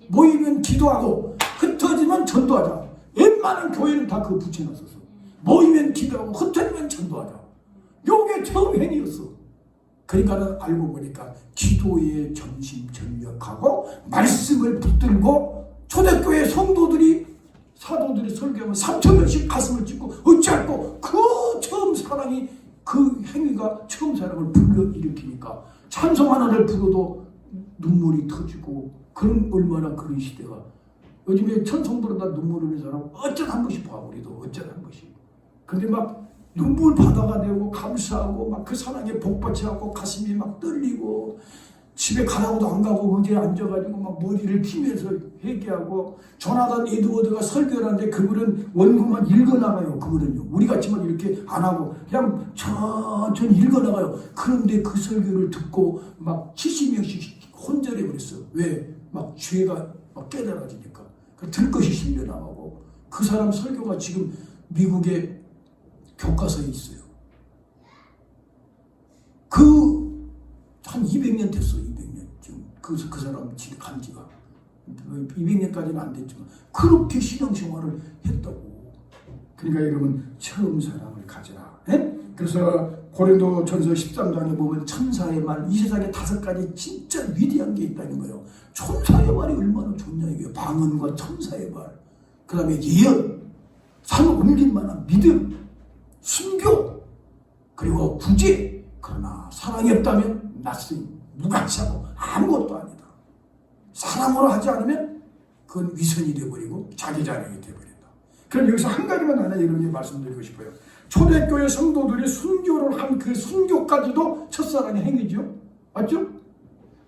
모이면 기도하고 흩어지면 전도하자. 웬만한 교회는 다 그거 붙여놨었어. 모이면 기도하고 흩어지면 전도하자. 요게 처음 행위였어. 그러니까는 알고 보니까 기도에 전심전력하고 말씀을 붙들고 초대교회 성도들이 사도들이 설교하면 3,000명씩 가슴을 찢고 어찌할꼬 그 처음 사랑이 그 행위가 처음 사랑을 불러일으키니까 찬송 하나를 불러도 눈물이 터지고 그런 얼마나 그런 시대가 요즘에 찬송 부르다 눈물 흘리는 사람 어쩌다 한 번씩 봐. 우리도 어쩌다 한 번씩. 근데 막 눈물 바다가 되고 감사하고 막 그 사랑에 복받치 하고 가슴이 막 떨리고 집에 가라고도 안 가고 의자에 앉아가지고 막 머리를 피면서 회개하고 조나단 에드워드가 설교를 하는데 그분은 원고만 읽어나가요. 그분은요. 우리 같지만 이렇게 안 하고 그냥 천천히 읽어나가요. 그런데 그 설교를 듣고 막 70명씩 혼절해 버렸어. 왜? 막 죄가 막 깨달아지니까. 들 것이 실려나가고 그 사람 설교가 지금 미국의 교과서에 있어요. 한 200년 됐어. 200년. 지금 그 사람 지금 간 지가 200년까지는 안 됐지만 그렇게 신앙생활을 했다고. 그러니까 여러분 처음 사랑을 가져라. 예? 그래서 고린도 전서 13장에 보면 천사의 말, 이 세상에 5가지 진짜 위대한 게 있다는 거예요. 천사의 말이 얼마나 좋냐 이게요. 방언과 천사의 말, 그 다음에 예언, 산 옮길 만한 믿음, 순교, 그리고 구제. 그러나 사랑이 없다면 낯선 무가치하고 아무것도 아니다. 사랑으로 하지 않으면 그건 위선이 되어버리고 자기 자랑이 되어버린다. 그럼 여기서 한 가지만 하나 여러분이 말씀드리고 싶어요. 초대교회 성도들이 순교를 한 그 순교까지도 첫사랑의 행위죠. 맞죠?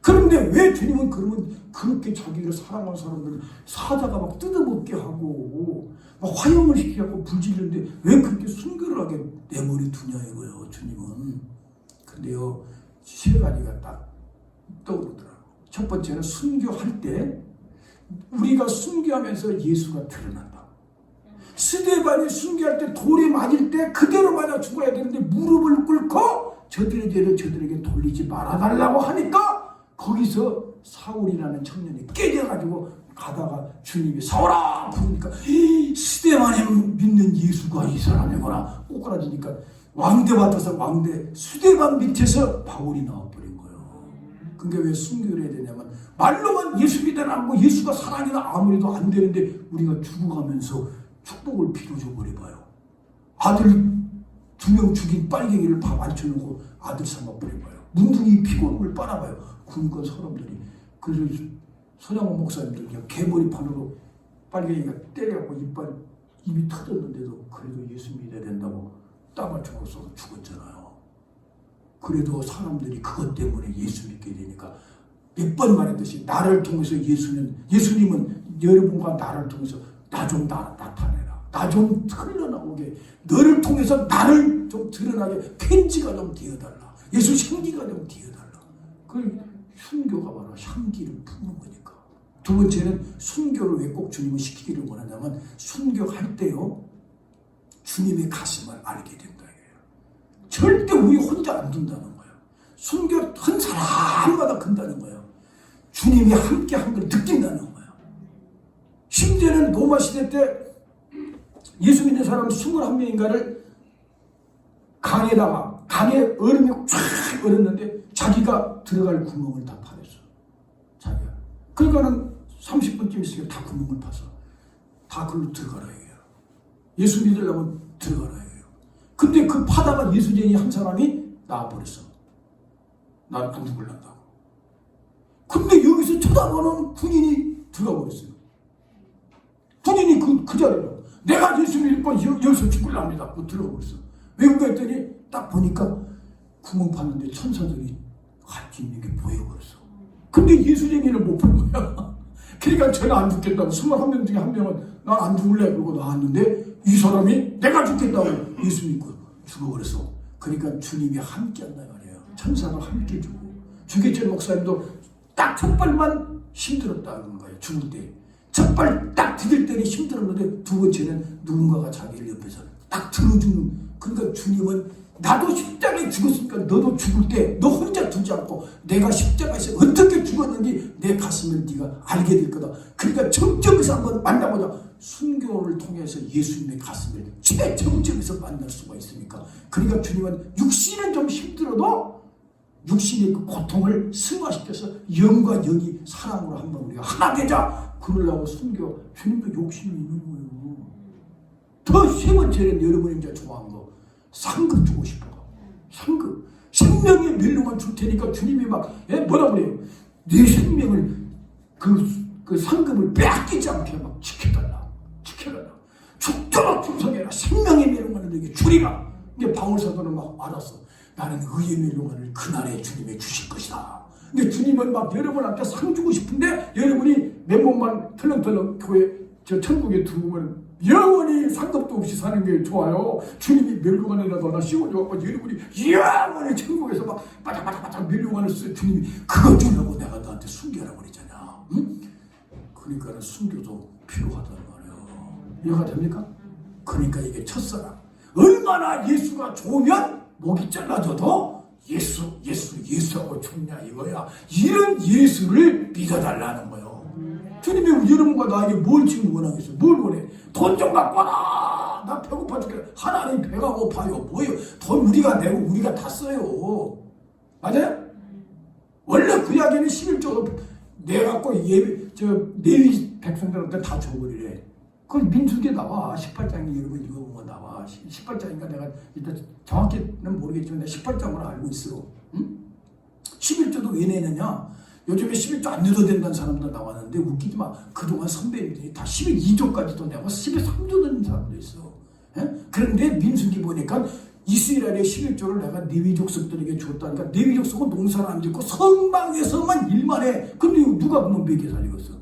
그런데 왜 주님은 그러면 그렇게 자기를 사랑하는 사람들을 사자가 막 뜯어먹게 하고 막 화형을 시키고 불질르는데 왜 그렇게 순교를 하게 내버려 두냐 이거예요. 주님은. 근데요 3가지가 딱 떠오르더라고요. 첫 번째는 순교할 때 우리가 순교하면서 예수가 드러난다. 스데반이 순교할 때 돌에 맞을 때 그대로 맞아 죽어야 되는데 무릎을 꿇고 저들의 죄를 저들에게 돌리지 말아달라고 하니까 거기서 사울이라는 청년이 깨져가지고 가다가 주님이 사울아 부르니까 스데반이 믿는 예수가 이 사람이구나 꼬꾸라지니까 왕대 받아서 왕대 스데반 밑에서 바울이 나와버린 거예요. 그러니까 왜 순교를 해야 되냐면 말로만 예수 믿으라고 예수가 사랑이나 아무리도 안 되는데 우리가 죽어가면서 축복을 빌어줘 버려봐요. 아들 2명 죽인 빨갱이를 밥 앉혀놓고 아들 삼아버려봐요. 문둥이 피곤을 빨아봐요. 그러니까 사람들이. 그래서 서장훈 목사님들 그냥 개머리판으로 빨갱이가 때려갖고 입이 터졌는데도 그래도 예수 믿어야 된다고 땅을 죽어서 죽었잖아요. 그래도 사람들이 그것 때문에 예수 믿게 되니까 몇 번 말했듯이 나를 통해서 예수님은 여러분과 나를 통해서 나 좀 나타내라. 나 좀 흘러나오게. 너를 통해서 나를 좀 드러나게 편지가 좀 되어달라. 예수 향기가 좀 되어달라. 그 순교가 바로 향기를 품는 거니까. 두 번째는 순교를 왜 꼭 주님은 시키기를 원하냐면 순교할 때요. 주님의 가심을 알게 된다. 절대 우리 혼자 안 둔다는 거예요. 순교한 사람마다 근다는 거예요. 주님이 함께 한 걸 느낀다는 거예요. 심지어는 로마 시대 때 예수 믿는 사람 21명인가를 강에 얼음이 쫙 얼었는데 자기가 들어갈 구멍을 다 파냈어. 자기가. 그러니까는 30분쯤 있으니까 다 구멍을 파서 다 글로 들어가라 해요. 예수 믿으려면 들어가라 해요. 근데 그 파다가 예수쟁이 한 사람이 나와버렸어. 난 안 죽을란다고. 근데 여기서 쳐다보는 군인이 들어가 버렸어요. 군인이 그 자리로 내가 예수 믿고 여기서 죽을랍니다. 들어가 버렸어. 왜 그런가 했더니 딱 보니까 구멍 파는데 천사들이 같이 있는 게 보여버렸어. 근데 예수쟁이는 못 본 거야. 그러니까 쟤는 안 죽겠다고 21명 중에 한 명은 난 안 죽을래 그러고 나왔는데 이 사람이 내가 죽겠다고 예수 믿고 죽어버렸어. 그러니까 주님이 함께 한다 말이에요. 천사가 함께 주고 주기철 목사님도 딱 첫 발만 힘들었다는 거예요. 죽을 때 첫 발 딱 디딜 때는 힘들었는데 두 번째는 누군가가 자기를 옆에서 딱 들어주는. 그러니까 주님은 나도 십자가에 죽었으니까 너도 죽을 때 너 혼자 두지 않고 내가 십자가에서 어떻게 죽었는지 내 가슴을 네가 알게 될 거다. 그러니까 정점에서 한번 만나보자. 순교를 통해서 예수님의 가슴을 최정점에서 만날 수가 있으니까. 그러니까 주님은 육신은 좀 힘들어도 육신의 그 고통을 승화시켜서 영과 영이 사랑으로 한번 우리가 하나 되자. 그러려고 순교. 주님도 욕심이 있는 거예요. 더 세 번째는 여러분이 이제 좋아하는 거. 상급 주고 싶어. 상급. 생명의 멸류관 줄 테니까 주님이 막 뭐라 그래요? 네 생명을 그 상급을 빼앗기지 않게 막 지켜달라. 지켜달라. 죽도록 충성해라. 생명의 멸류관을 너에게 주리라. 이게 바울사도는 막 알았어. 나는 의의 멸류관을 그날에 주님이 주실 것이다. 근데 주님은 막 여러분한테 상 주고 싶은데 여러분이 맨몸만 털렁털렁 교회 저 천국에 들어오면 영원히 상급도 없이 사는 게 좋아요. 주님이 멸류관에다가 하나 씌워줘갖고 여러분이 영원히 천국에서 막 바닥바닥바닥 멸류관을 쓰. 주님이 그거 주려고 내가 너한테 숨겨라 그랬잖아. 응? 그러니까 숨겨도 필요하단 말이에요. 이해가 됩니까? 그러니까 이게 첫사랑. 얼마나 예수가 좋으면 목이 잘라져도 예수하고 좋냐 이거야. 이런 예수를 믿어달라는 거예요. 주님이 여러분과 나에게 뭘 지금 원하겠어? 뭘 원해? 돈 좀 갖고 와라. 나 배고파 죽겠어. 하나님 배가 고파요. 뭐예요? 돈 우리가 내고 우리가 다 써요. 맞아요? 원래 구약에는 11조로 내갖고 레위 백성들한테 다 줘버리래. 그건 민수기에 나와. 18장이 여러분 읽어보면 나와. 18장인가 내가 일단 정확히는 모르겠지만 내가 18장으로 알고 있어. 응? 11조도 왜 내느냐? 요즘에 11조 안 내도 된다는 사람도 나왔는데 웃기지 마. 그동안 선배님들이 다 12조까지도 내고 13조 넣는 사람도 있어. 예? 그런데 민수기 보니까 이스라엘의 11조를 내가 레위 족속들에게 줬다니까. 레위 족속은 농사를 안 짓고 성방에서만 일만 해. 근데 누가 보면 몇 개 살리겠어?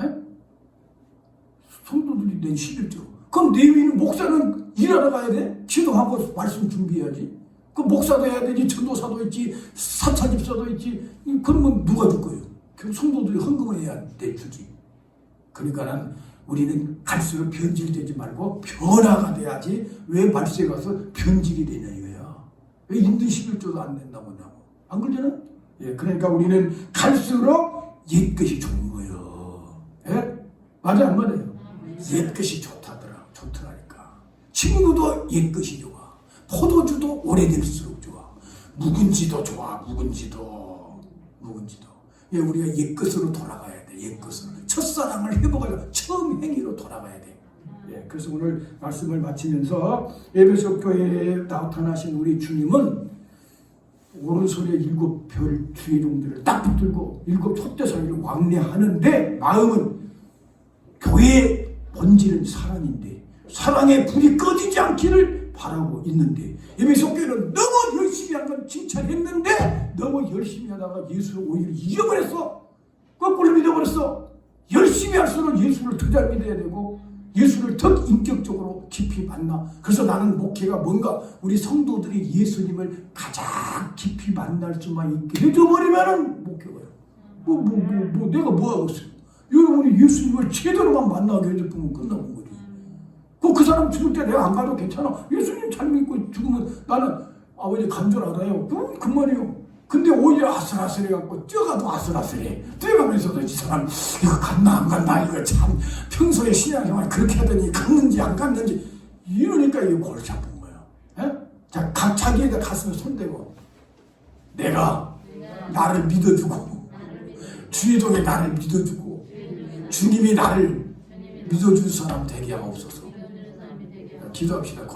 예? 성도들이 낸 11조. 그럼 레위는 목사는 일하러 가야 돼? 기도하고 말씀 준비해야지. 그 목사도 해야 되지, 전도사도 있지, 사차집사도 있지. 그러면 누가 줄 거예요? 성도들이 헌금을 해야 돼, 주지. 그러니까 우리는 갈수록 변질되지 말고 변화가 돼야지. 왜 말세에 가서 변질이 되냐 이거야. 왜 인도 11조도 안 된다고 하냐고. 안 그러잖아? 예, 그러니까 우리는 갈수록 옛것이 좋은 거예요. 예? 맞아, 안 맞아요? 옛것이 좋더라니까. 친구도 옛것이 좋아. 포도주도 오래될수록 좋아. 묵은지도 좋아. 묵은지도. 예, 우리가 옛것으로 돌아가야 돼. 옛것으로. 첫사랑을 회복하려고 처음 행위로 돌아가야 돼. 예, 그래서 오늘 말씀을 마치면서 에베소 교회에 나타나신 우리 주님은 오른손에 7별 주의 종들을 딱 붙들고 7 촛대사기를 왕래하는데 마음은 교회의 본질은 사랑인데 사랑의 불이 꺼지지 않기를 바라고 있는데 에베소 교회는 너무 열심히 한 건 칭찬했는데 너무 열심히 하다가 예수를 오히려 잊어버렸어. 거꾸로 믿어버렸어. 열심히 할수록 예수를 더 잘 믿어야 되고 예수를 더 인격적으로 깊이 만나. 그래서 나는 목회가 뭔가 우리 성도들이 예수님을 가장 깊이 만날 수만 있게 해줘버리면은 목회가요. 내가 뭐 하고 있어요? 여러분이 예수님을 제대로만 만나게 해줬으면 끝나는 거지. 그 사람 죽을 때 내가 안 가도 괜찮아. 예수님 잘 믿고 죽으면 나는 아버지 간 줄 알아요. 그만이요. 근데 오히려 아슬아슬해갖고 뛰어가도 아슬아슬해. 뛰어가면서도 이 사람 이거 갔나 안 갔나 이거 참 평소에 신앙생활 그렇게 하더니 갔는지 안 갔는지 이러니까 이거 골치 아픈 거예요. 에? 자, 자기에게 가슴에 손대고 내가 나를 믿어주고 주의동에 나를 믿어주고 주님이 나를 믿어줄 사람 되게 하옵소서. 기도합시다.